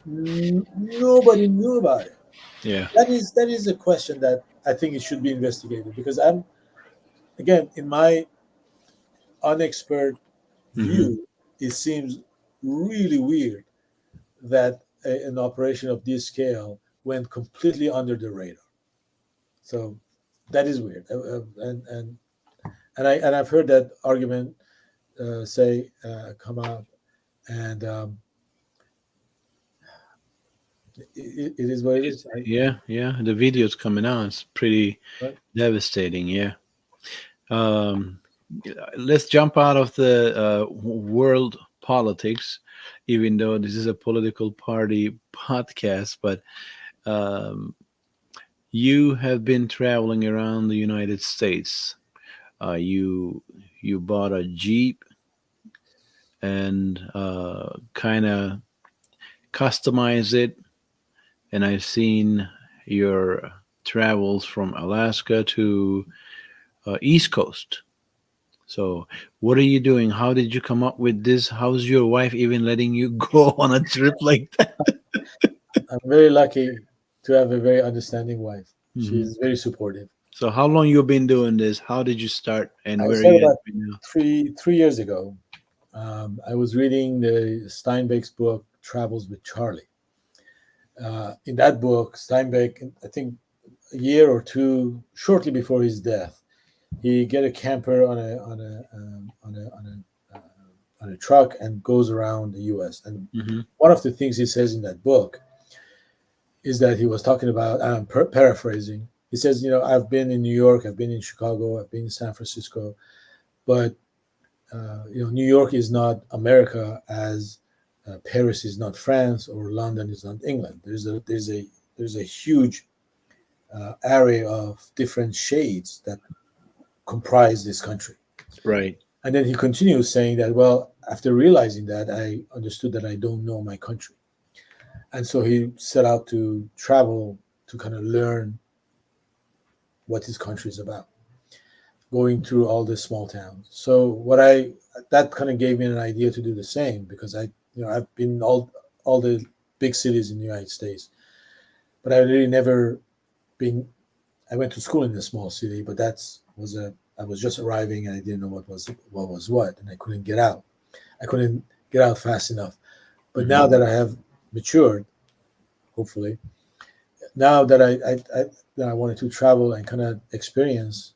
nobody knew about it? Yeah. That is a question that I think it should be investigated, because I'm, again, in my unexpert Hmm. view, it seems really weird that an operation of this scale went completely under the radar. So that is weird. And I've heard that argument say come out, and it is what it is. Yeah, yeah. The video's coming out. It's pretty Right? devastating. Yeah. Um, let's jump out of the world politics, even though this is a political party podcast. But um, you have been traveling around the United States. You bought a Jeep and kind of customized it, and I've seen your travels from Alaska to East Coast. So, what are you doing? How did you come up with this? How's your wife even letting you go on a trip like that? I'm very lucky to have a very understanding wife. Hmm. She's very supportive. So, how long you been doing this? How did you start, and I where are started you at about right now? three years ago. I was reading the Steinbeck's book Travels with Charlie. In that book, Steinbeck, I think a year or two shortly before his death, he get a camper on a truck and goes around the U.S. And Hmm. one of the things he says in that book is that he was talking about. I'm paraphrasing. He says, I've been in New York, I've been in Chicago, I've been in San Francisco, but New York is not America as Paris is not France or London is not England. There's a huge array of different shades that comprise this country. Right. And then he continues saying that, well, after realizing that, I understood that I don't know my country. And so he set out to travel to kind of learn what his country is about, going through all the small towns. So that kind of gave me an idea to do the same because I've been all the big cities in the United States, but I really never been. I went to school in a small city, but I was just arriving and I didn't know what, and I couldn't get out. I couldn't get out fast enough. But Hmm. now that I have matured, hopefully, now that I wanted to travel and kind of experience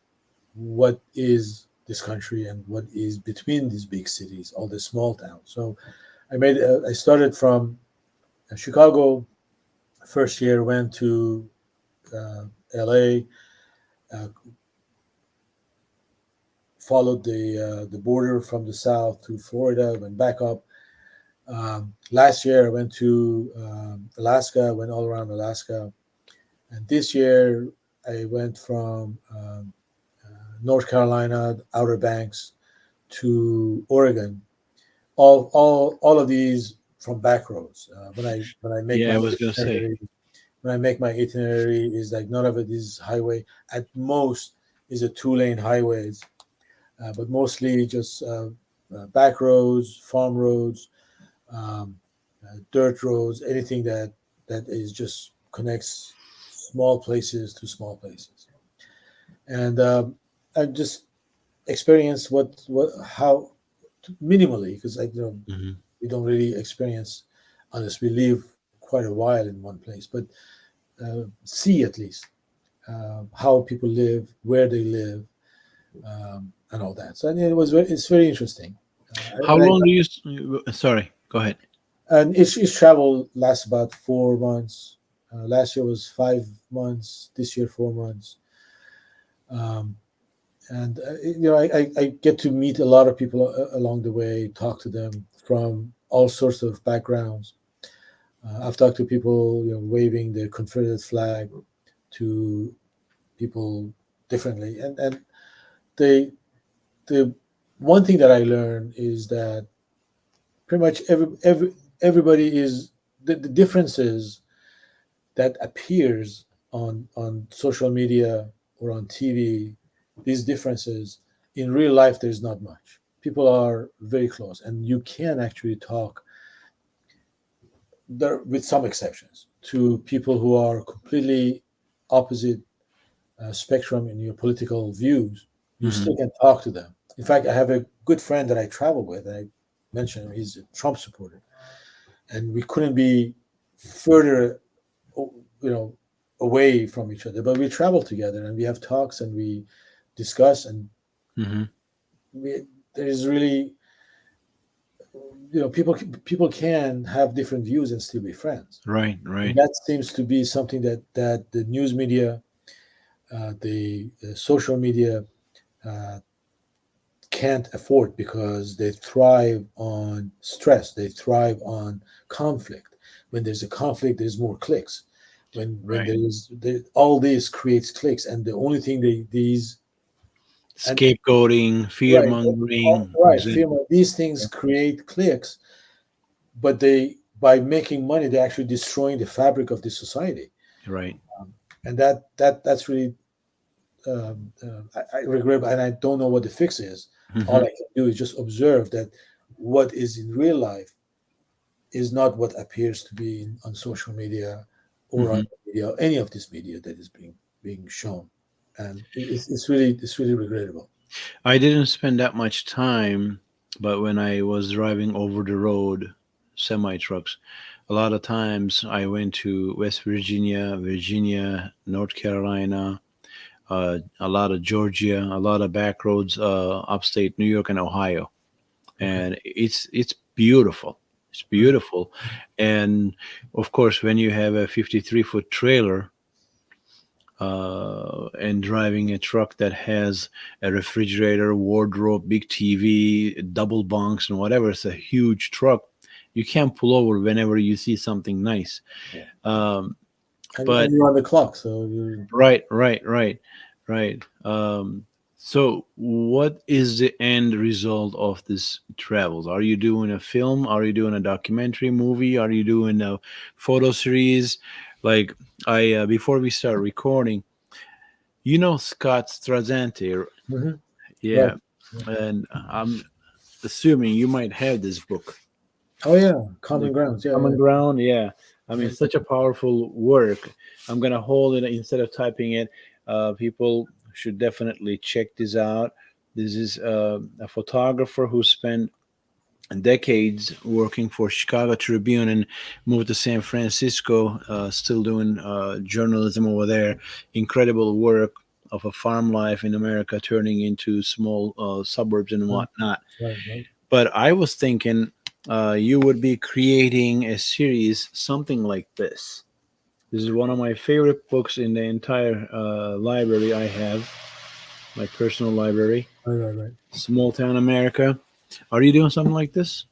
what is this country and what is between these big cities, all the small towns. So I started from Chicago. First year went to L.A., uh, followed the border from the south to Florida, went back up. Last year I went to Alaska, went all around Alaska, and this year I went from North Carolina, Outer Banks, to Oregon. All of these from back roads. When I make Yeah, my I was gonna say. itinerary, is like none of it is highway. At most is a 2-lane highways, but mostly just back roads, farm roads, um, dirt roads, anything that is just connects small places to small places. And I just experience what how minimally because Hmm. we don't really experience unless we live quite a while in one place, but see at least how people live, where they live, and all that. So I mean, it's very interesting. How long do you? Sorry, go ahead. And each travel lasts about 4 months. Last year was 5 months. This year 4 months. Um, and I get to meet a lot of people along the way, talk to them from all sorts of backgrounds. I've talked to people, waving the Confederate flag, to people differently, and the the one thing that I learned is that pretty much everybody is the differences that appears on social media or on TV. These differences in real life, there's not much. People are very close, and you can actually talk there, with some exceptions, to people who are completely opposite spectrum in your political views. You Hmm. still can talk to them. In fact, I have a good friend that I travel with. I mentioned him, he's a Trump supporter, and we couldn't be further, you know, away from each other. But we travel together and we have talks and we discuss, and Hmm. we, there is really. people can have different views and still be friends. Right, And right, that seems to be something that the news media, the social media, uh, can't afford, because they thrive on stress. They thrive on conflict. When there's a conflict, there's more clicks. When right. all this creates clicks, and the only thing these and Scapegoating, fear right, mongering. right, Exactly. these things create clicks, but they, by making money, they're actually destroying the fabric of the society. Right. And that's really, I regret, and I don't know what the fix is. All Hmm. I can do is just observe that what is in real life is not what appears to be on social media or on Hmm. media, or any of this media that is being shown, and it's really regrettable. I didn't spend that much time, but when I was driving over the road, semi trucks, a lot of times I went to West Virginia, Virginia, North Carolina, a lot of Georgia, a lot of back roads, upstate New York and Ohio, Okay. and it's beautiful. It's Right. beautiful, and of course, when you have a 53-foot trailer and driving a truck that has a refrigerator, wardrobe, big TV, double bunks, and whatever, it's a huge truck. You can't pull over whenever you see something nice. Yeah. Um, And but you're on the clock, so you. right, right, right, right. So, what is the end result of this travels? Are you doing a film? Are you doing a documentary movie? Are you doing a photo series? Like I, before we start recording, you know Scott Strazzante, Mhm. Right. yeah, and I'm assuming you might have this book, Oh yeah, The common grounds. Yeah, Common yeah. Ground. Yeah, I mean, Mhm. such a powerful work. I'm gonna hold it instead of typing it. People should definitely check this out. This is a photographer who spent decades working for Chicago Tribune and moved to San Francisco, still doing journalism over there. Incredible work of a farm life in America turning into small suburbs and Right, whatnot. right, right. But I was thinking you would be creating a series, something like this. This is one of my favorite books in the entire library I have, my personal library, Right, right, right. Small Town America. Are you doing something like this?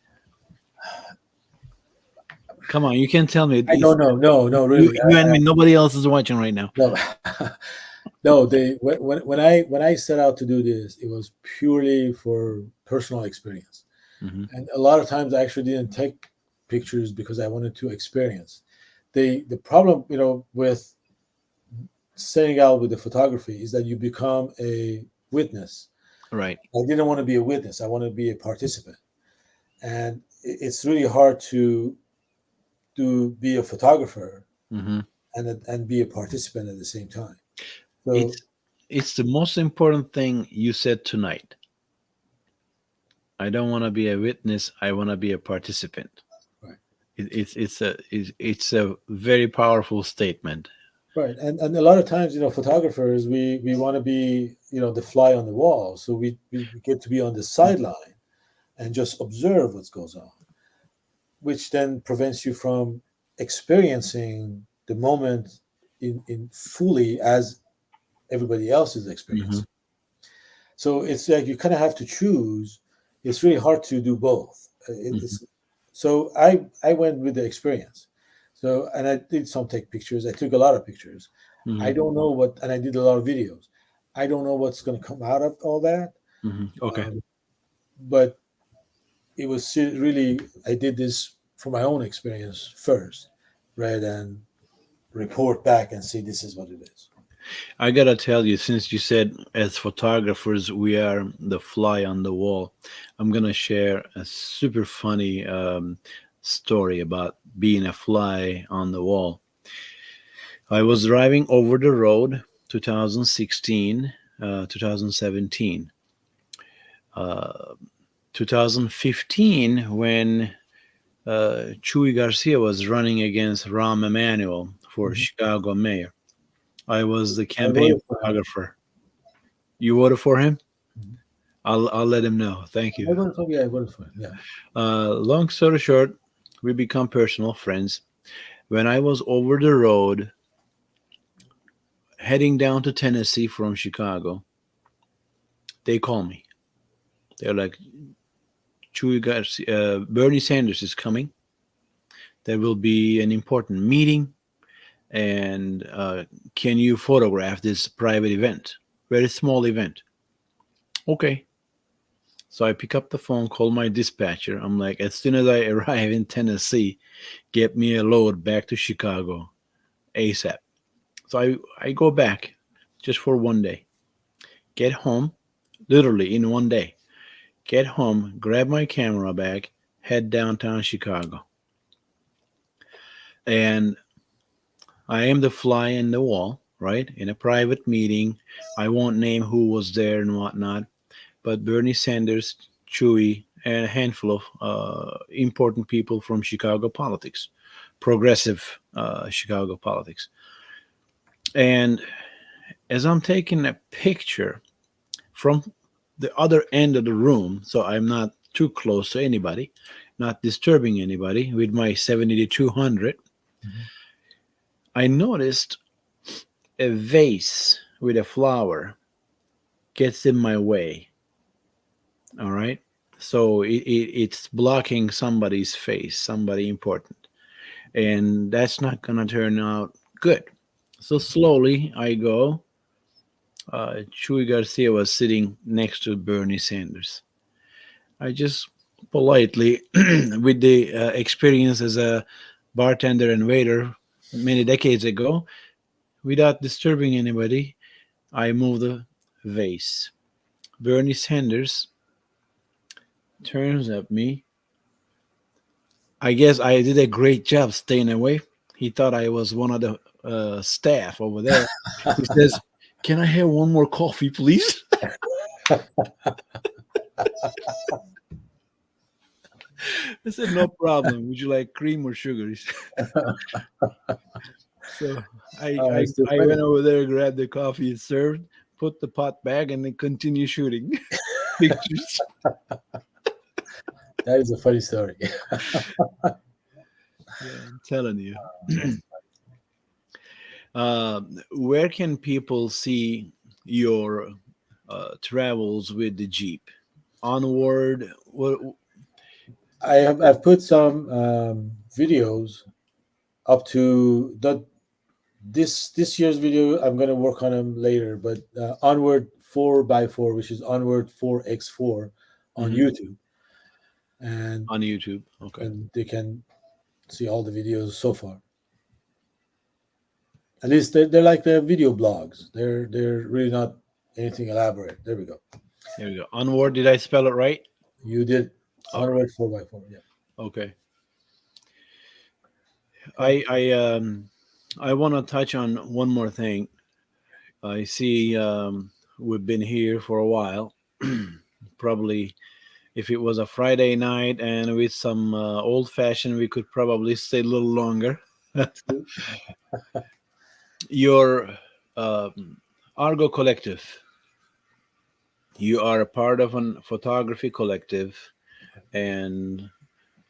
Come on, you can't tell me. I don't know. No, no, You, really. you and me, nobody else is watching right now. No, no. When I set out to do this, it was purely for personal experience, Hmm. and a lot of times I actually didn't take pictures because I wanted to experience. The problem, with setting out with the photography is that you become a witness. Right. I didn't want to be a witness. I want to be a participant, and it's really hard to be a photographer Hmm. and be a participant at the same time. So It's it's the most important thing you said tonight. I don't want to be a witness. I want to be a participant. right, It's a very powerful statement. right, and a lot of times, photographers, we want to be, the fly on the wall, so we get to be on the sideline and just observe what goes on, which then prevents you from experiencing the moment in fully as everybody else is Hmm. experiencing. So it's like you kind of have to choose. It's really hard to do both. Hmm. It's so I went with the experience. So, and I did some take pictures. I took a lot of pictures. I Hmm. don't know what, and I did a lot of videos. I don't know what's going to come out of all that, Hmm. Okay. um, but it was really, I did this for my own experience first, rather than report back and see this is what it is. I gotta tell you, since you said as photographers we are the fly on the wall, I'm gonna share a super funny story about being a fly on the wall. I was driving over the road 2016, 2017, 2015 when Chuy Garcia was running against Rahm Emanuel for Mhm. Chicago mayor. I was the I campaign voted for him. photographer. You voted for him? Mhm. I'll let him know. Thank you. I got it from, yeah, I got it from, yeah. Long story short, we become personal friends. When I was over the road heading down to Tennessee from Chicago, they call me. They're like, Bernie Sanders is coming. There will be an important meeting, and can you photograph this private event? Very small event. Okay. So I pick up the phone, call my dispatcher. I'm like, as soon as I arrive in Tennessee, get me a load back to Chicago ASAP. So I go back just for one day. Get home, literally in one day. Get home, grab my camera bag, head downtown Chicago. And I am the fly in the wall, right? In a private meeting. I won't name who was there and whatnot, but Bernie Sanders, Chewy, and a handful of important people from Chicago politics, progressive Chicago politics. And as I'm taking a picture from the other end of the room, so I'm not too close to anybody, not disturbing anybody with my 70 to 200, Mhm. I noticed a vase with a flower gets in my way. All right. So it's blocking somebody's face, somebody important. And that's not going to turn out good. So slowly I go. Chuy Garcia was sitting next to Bernie Sanders. I just politely, with the experience as a bartender and waiter many decades ago, without disturbing anybody, I move the vase. Bernie Sanders turns at me. I guess I did a great job staying away. He thought I was one of the staff over there. He says, "Can I have one more coffee, please?" I said, "No problem. Would you like cream or sugar?" So It's too I funny. went over there, grabbed the coffee it served, put the pot back, and then continue shooting pictures. That is a funny story. Yeah, I'm telling you. That's Uh, where can people see your travels with the Jeep? Onward, what? I've put some videos up to the this year's video. I'm gonna work on them later, but onward 4x4, which is onward 4x4 on Mhm. YouTube, and On YouTube? Okay, they can see all the videos so far. At least they're like the video blogs. They're really not anything elaborate. There we go. there we go. Onward, did I spell it right? You did All right. onward 4x4. Yeah. Okay. Okay. I want to touch on one more thing. I see we've been here for a while. Probably, if it was a Friday night and with some old fashioned, we could probably stay a little longer. True. Your Argo Collective. You are a part of a photography collective, and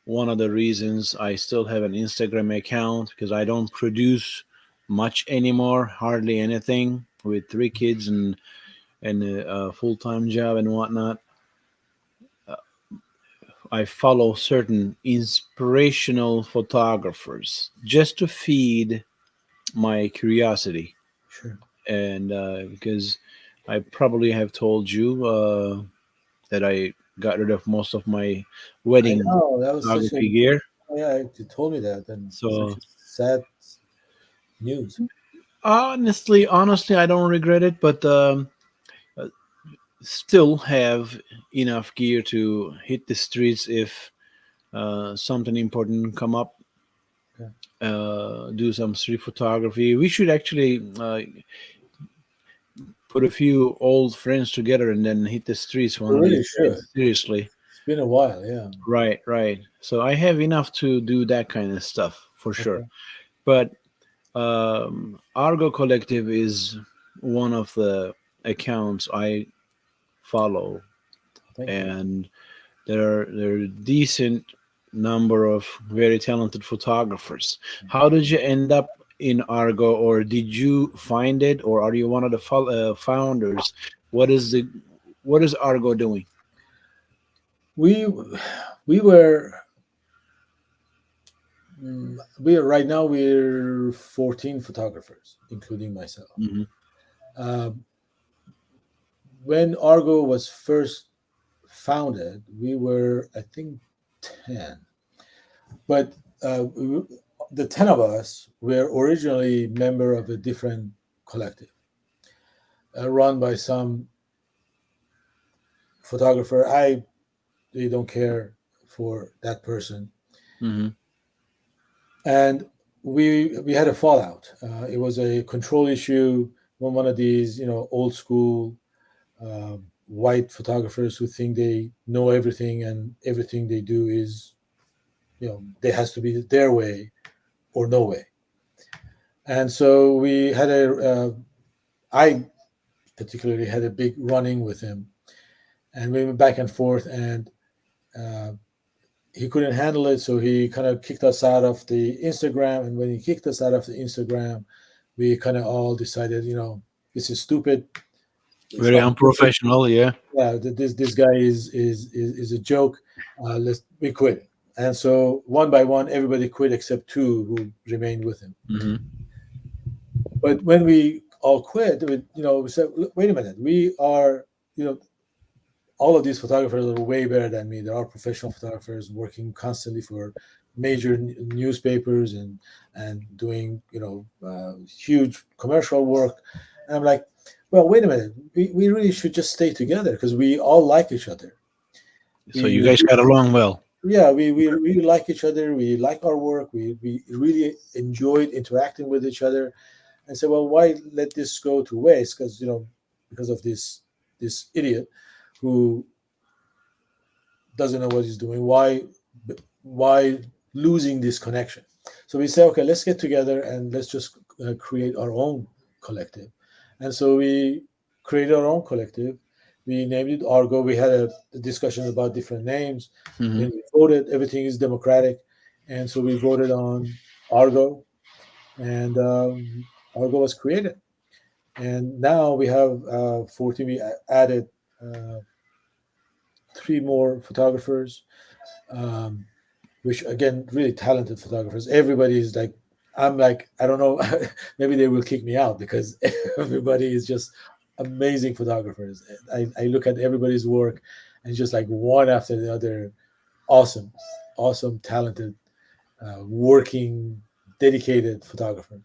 one of the reasons I still have an Instagram account because I don't produce much anymore, hardly anything with three kids and a full time job and whatnot. I follow certain inspirational photographers just to feed my curiosity, Sure. and because I probably have told you that I got rid of most of my I wedding know that was such a, photography gear. oh, yeah. You told me that, and such So a sad news. honestly, I don't regret it, but uh, still have enough gear to hit the streets if something important come up. Okay. Do some street photography. We should actually put a few old friends together and then hit the streets We one of these really should. days. Seriously. It's been a while. Yeah. Right, right. So I have enough to do that kind of stuff for sure. Okay. But Argo Collective is one of the accounts I follow Thank you. and there are decent number of very talented photographers. How did you end up in Argo, or did you find it, or are you one of the founders? What is the what is Argo doing? We we were we are right now we're 14 photographers, including myself. Hmm. Um, when Argo was first founded, we were, I think, 10. But the 10 of us were originally member of a different collective, run by some photographer. I really don't care for that person. Hmm. And we had a fallout. It was a control issue. One of these, old school white photographers who think they know everything and everything they do is, there has to be their way or no way. And so we had I particularly had a big running with him, and we went back and forth, and uh, he couldn't handle it, so he kind of kicked us out of the Instagram. And when he kicked us out of the Instagram, we kind of all decided, this is stupid. It's Very not working. unprofessional, yeah. Yeah, this guy is a joke. We quit. And so one by one, everybody quit except two who remained with him. Hmm. But when we all quit, we said, "Look, wait a minute, we are, you know, all of these photographers are way better than me. There are professional photographers working constantly for major newspapers and doing, huge commercial work." And I'm like, well, wait a minute, we really should just stay together because we all like each other. So you We guys got along well. Yeah, we really like each other. We like our work. We really enjoyed interacting with each other. And said, well, why let this go to waste? Because because of this idiot who doesn't know what he's doing. Why losing this connection? So we say, okay, let's get together and let's just create our own collective. And so we created our own collective. We named it Argo. We had a discussion about different names. Hmm. Then we voted. Everything is democratic, and so we voted on Argo, and Argo was created. And now we have 14. We added uh, three more photographers, um, which again, really talented photographers. Everybody is like, I'm like, I don't know, maybe they will kick me out because everybody is just amazing photographers. I look at everybody's work and just like one after the other, awesome, awesome, talented, working, dedicated photographers.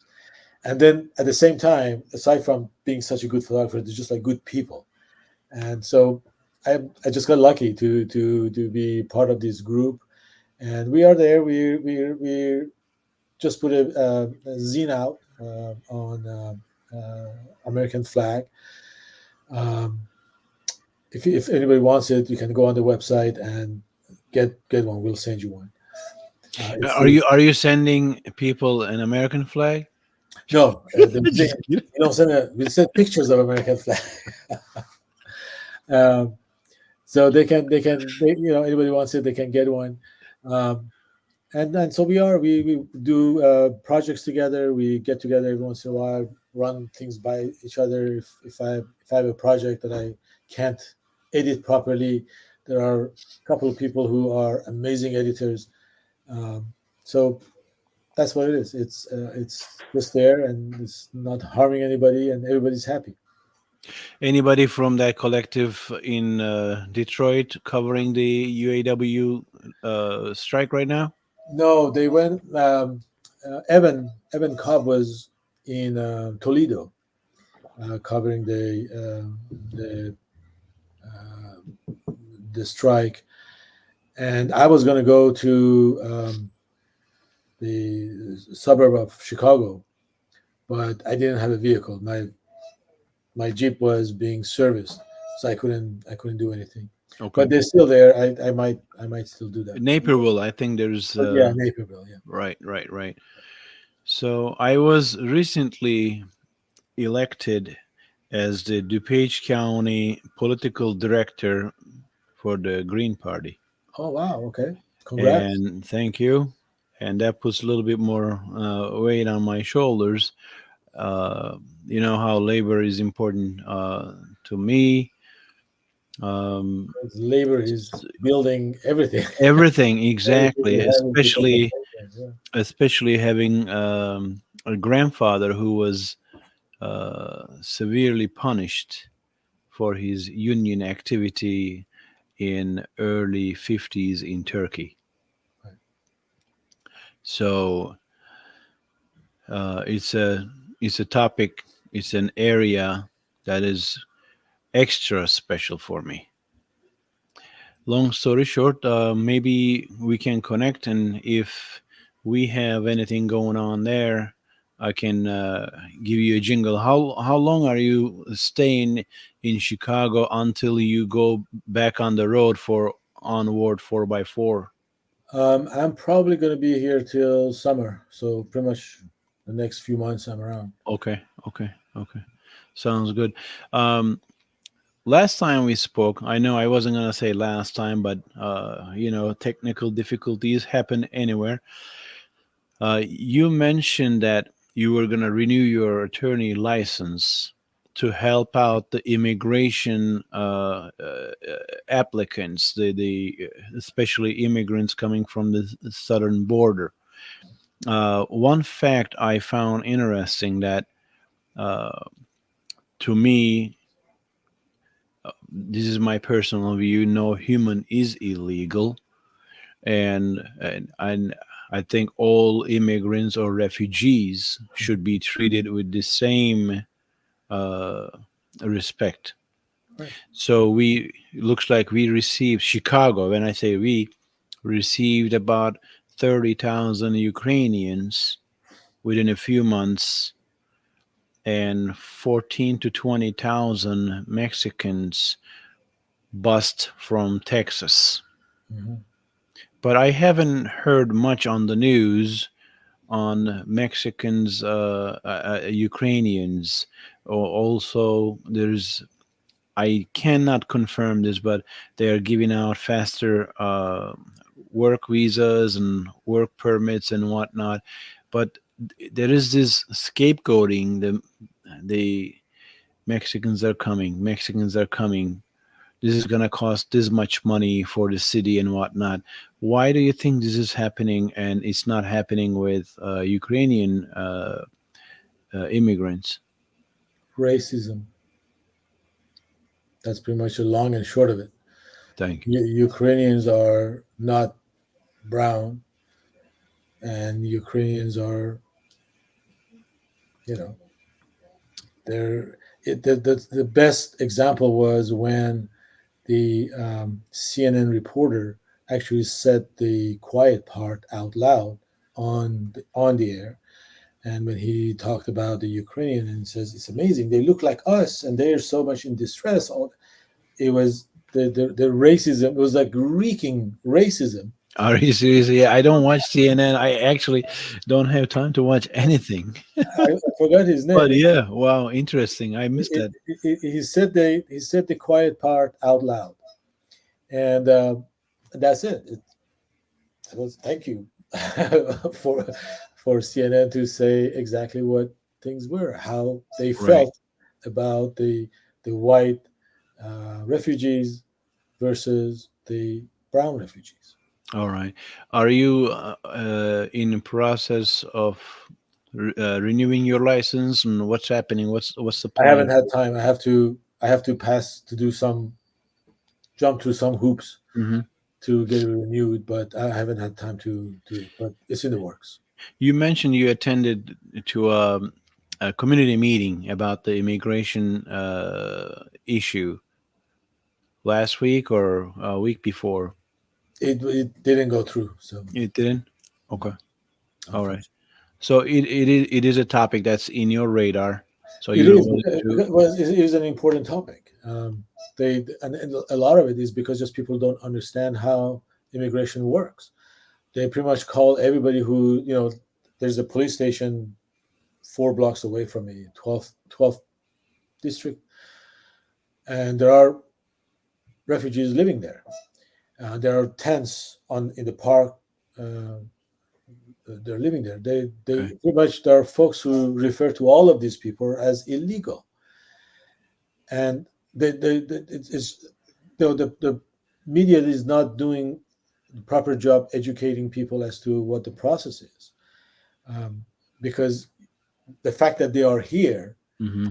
And then at the same time, aside from being such a good photographer, they're just like good people. And so I just got lucky to be part of this group, and we are there. We just put a zine out on American flag. Um, if anybody wants it, you can go on the website and get one. We'll send you one. It's Are you sending people an American flag? no the zine. Just kidding. We send pictures of American flag. um, so anybody wants it, they can get one. Um, and so we do projects together. We get together every once in a while, run things by each other. If I have a project that I can't edit properly, there are a couple of people who are amazing editors. Um, so that's what it is. It's just there, and it's not harming anybody, and everybody's happy. Anybody from that collective in Detroit covering the UAW strike right now? No, they went. Evan Cobb was in Toledo, covering the uh, the strike, and I was going to go to the suburb of Chicago, but I didn't have a vehicle. My Jeep was being serviced, so I couldn't do anything. But Okay. they're still there. I might still do that. Naperville, I think there's But yeah, Naperville. Yeah. right, right, right. So I was recently elected as the DuPage County political director for the Green Party. Oh wow. Okay. Congrats. And thank you. And that puts a little bit more weight on my shoulders. Uh, you know how labor is important to me. Um, Labor is building everything. Everything Everything exactly, we have is because of labor. Yeah. especially having a grandfather who was severely punished for his union activity in early 50s in Turkey. Right. So it's a topic, it's an area that is extra special for me. Long story short, maybe we can connect, and if we have anything going on there, I can give you a jingle. How long are you staying in Chicago until you go back on the road for onward 4x4? I'm probably going to be here till summer, so pretty much the next few months I'm around. Okay, okay, okay. Sounds good. Um, Last time we spoke, I know I wasn't gonna say last time, but technical difficulties happen anywhere. You mentioned that you were going to renew your attorney license to help out the immigration applicants, the especially immigrants coming from the southern border. One fact I found interesting that uh, to me, this is my personal view. No human is illegal, and I think all immigrants or refugees should be treated with the same uh, respect. Right. So we looks like we received Chicago. When I say we received about 30,000 Ukrainians within a few months, and 14 to 20,000 Mexicans bust from Texas. Hmm. But I haven't heard much on the news on Mexicans, Ukrainians. Also, there's I cannot confirm this, but they are giving out faster work visas and work permits and whatnot. But there is this scapegoating. The Mexicans are coming. Mexicans are coming. This is gonna cost this much money for the city and whatnot. Why do you think this is happening and it's not happening with Ukrainian immigrants? Racism. That's pretty much the long and short of it. Thank you. Ukrainians are not brown, and Ukrainians are, you know, they're the best example was when the CNN reporter actually said the quiet part out loud on the air. And when he talked about the Ukrainian and says it's amazing, they look like us and they're so much in distress. It was the racism. It was like reeking racism. Are you serious? Yeah, I don't watch CNN. I actually don't have time to watch anything. I forgot his But name. yeah, wow, interesting. I missed that. He said the quiet part out loud, and that's it. It was thank you for for CNN to say exactly what things were, how they Right. felt about the white refugees versus the brown refugees. All right. Are you in the process of renewing your license, and what's happening? What's the I haven't plan? had time. I have to pass to do some jump through some hoops Hmm. to get it renewed, but I haven't had time to do it. But it's in the works. You mentioned you attended to a community meeting about the immigration issue last week or a week before. It didn't go through, so It didn't. no, Okay. All right. unfortunately. So it is a topic that's in your radar. So It you're is willing to. because well, it is an important topic. They and a lot of it is because just people don't understand how immigration works. They pretty much call everybody who There's a police station 4 blocks away from me, 12th district, and there are refugees living there. There are tents on in the park. Uh, they're living there. They Okay. pretty much there are folks who refer to all of these people as illegal, and it's the media is not doing the proper job educating people as to what the process is, um, because the fact that they are here Mm-hmm.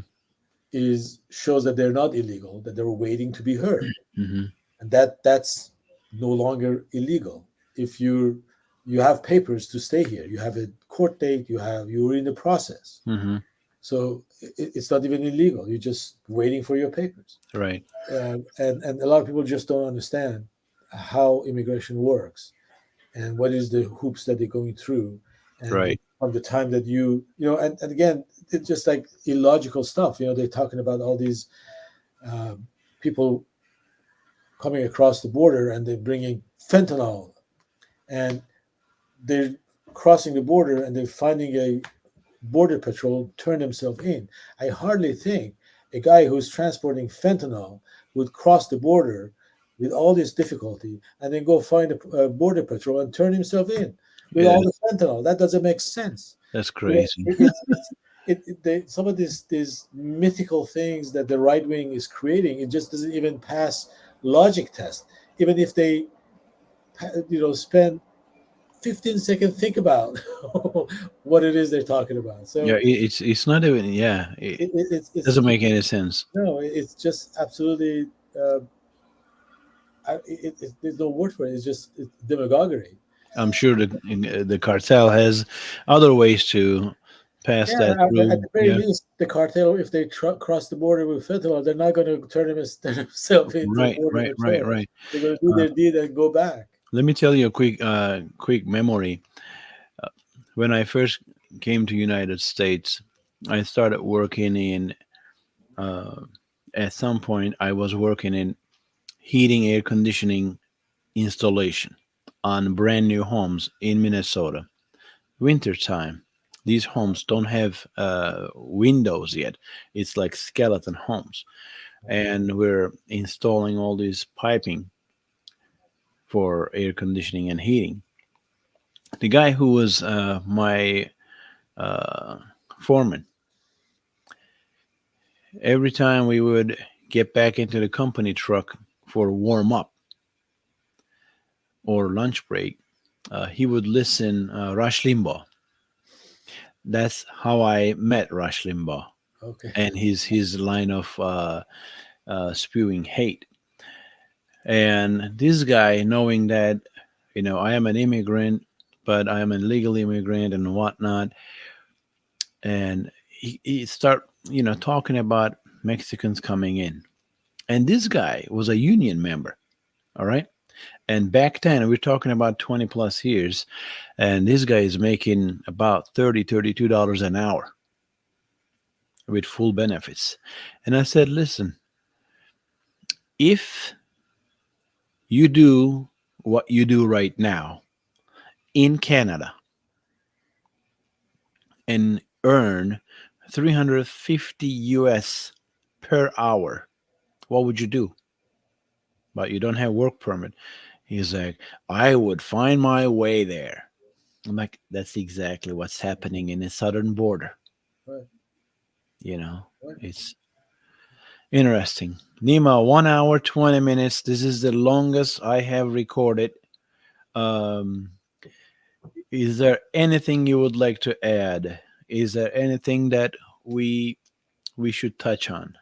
is shows that they're not illegal, that they're waiting to be heard, Mm-hmm. and that's no longer illegal. If you have papers to stay here, you have a court date, you're in the process, Mm-hmm. so it's not even illegal. You're just waiting for your papers, Right. and a lot of people just don't understand how immigration works and what is the hoops that they're going through, and Right. from the time that and again, it's just like illogical stuff. They're talking about all these um, people coming across the border and they're bringing fentanyl, and they're crossing the border and they're finding a border patrol turn himself in. I hardly think a guy who's transporting fentanyl would cross the border with all this difficulty and then go find a border patrol and turn himself in with Yeah, all the fentanyl. That doesn't make sense. that's You know, crazy. some of these mythical things that the right wing is creating, it just doesn't even pass logic test. Even if they, spend 15 seconds think about what it is they're talking about. Yeah, So it's not even. Yeah, it it's doesn't make any sense. no, it's just absolutely. Uh, there's no word for it. It's demagoguery. I'm sure the cartel has other ways to pass Yeah, that at through. the very Yeah. least, the cartel, if they cross the border with fentanyl, they're not going to turn themselves into the Right. border Right. Right. patrol. Right. They're going to do Uh, their deed and go back. Let me tell you a quick memory. When I first came to United States, I started working in. Uh, at some point, I was working in heating, air conditioning installation on brand new homes in Minnesota. Wintertime. These homes don't have windows yet. It's like skeleton homes, and we're installing all this piping for air conditioning and heating. The guy who was my uh, foreman, every time we would get back into the company truck for warm up or lunch break, he would listen Rush Limbaugh. That's how I met Rush Limbaugh Okay. and his line of spewing hate. And this guy, knowing that I am an immigrant, but I am a legal immigrant and whatnot, and he start talking about Mexicans coming in, and this guy was a union member. All right. And back then, we're talking about 20 plus years, and this guy is making about $32 an hour with full benefits. And I said, listen, if you do what you do right now in Canada and earn 350 US per hour, what would you do? But you don't have work permit. He's like, I would find my way there. I'm like, that's exactly what's happening in the southern border. Right, You know, right. it's interesting. Nima, 1 hour, 20 minutes. This is the longest I have recorded. Um, is there anything you would like to add? Is there anything that we we should touch on?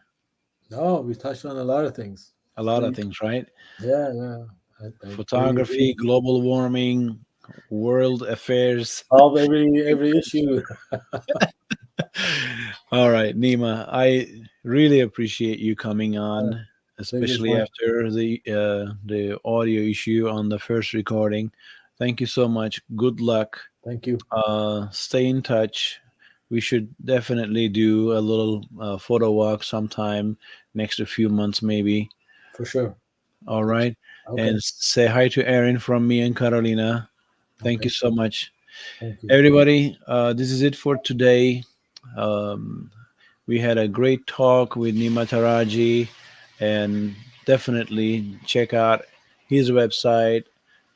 No, we touched on a lot of things. A lot of Pretty, things, right? yeah, yeah. I totally agree. Photography, global warming, world affairs. Solve every issue. All right, Nima, I really appreciate you coming Uh, on, Pleasure's especially mine. after the audio issue on the first recording. Thank you so much. Good luck. Thank you Stay in touch. We should definitely do a little photo walk sometime next a few months, maybe. for sure. All right, Okay, and say hi to Erin from me and Carolina. Thank okay. you so much. Thank you. Everybody, this is it for today. Um, we had a great talk with Nima Taraji, and Definitely check out his website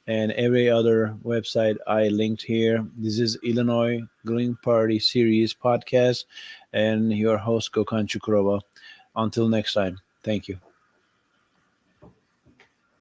and every other website I linked here. This is Illinois Green Party Series podcast and your host Gokhan Cukurova. Until next time, thank you.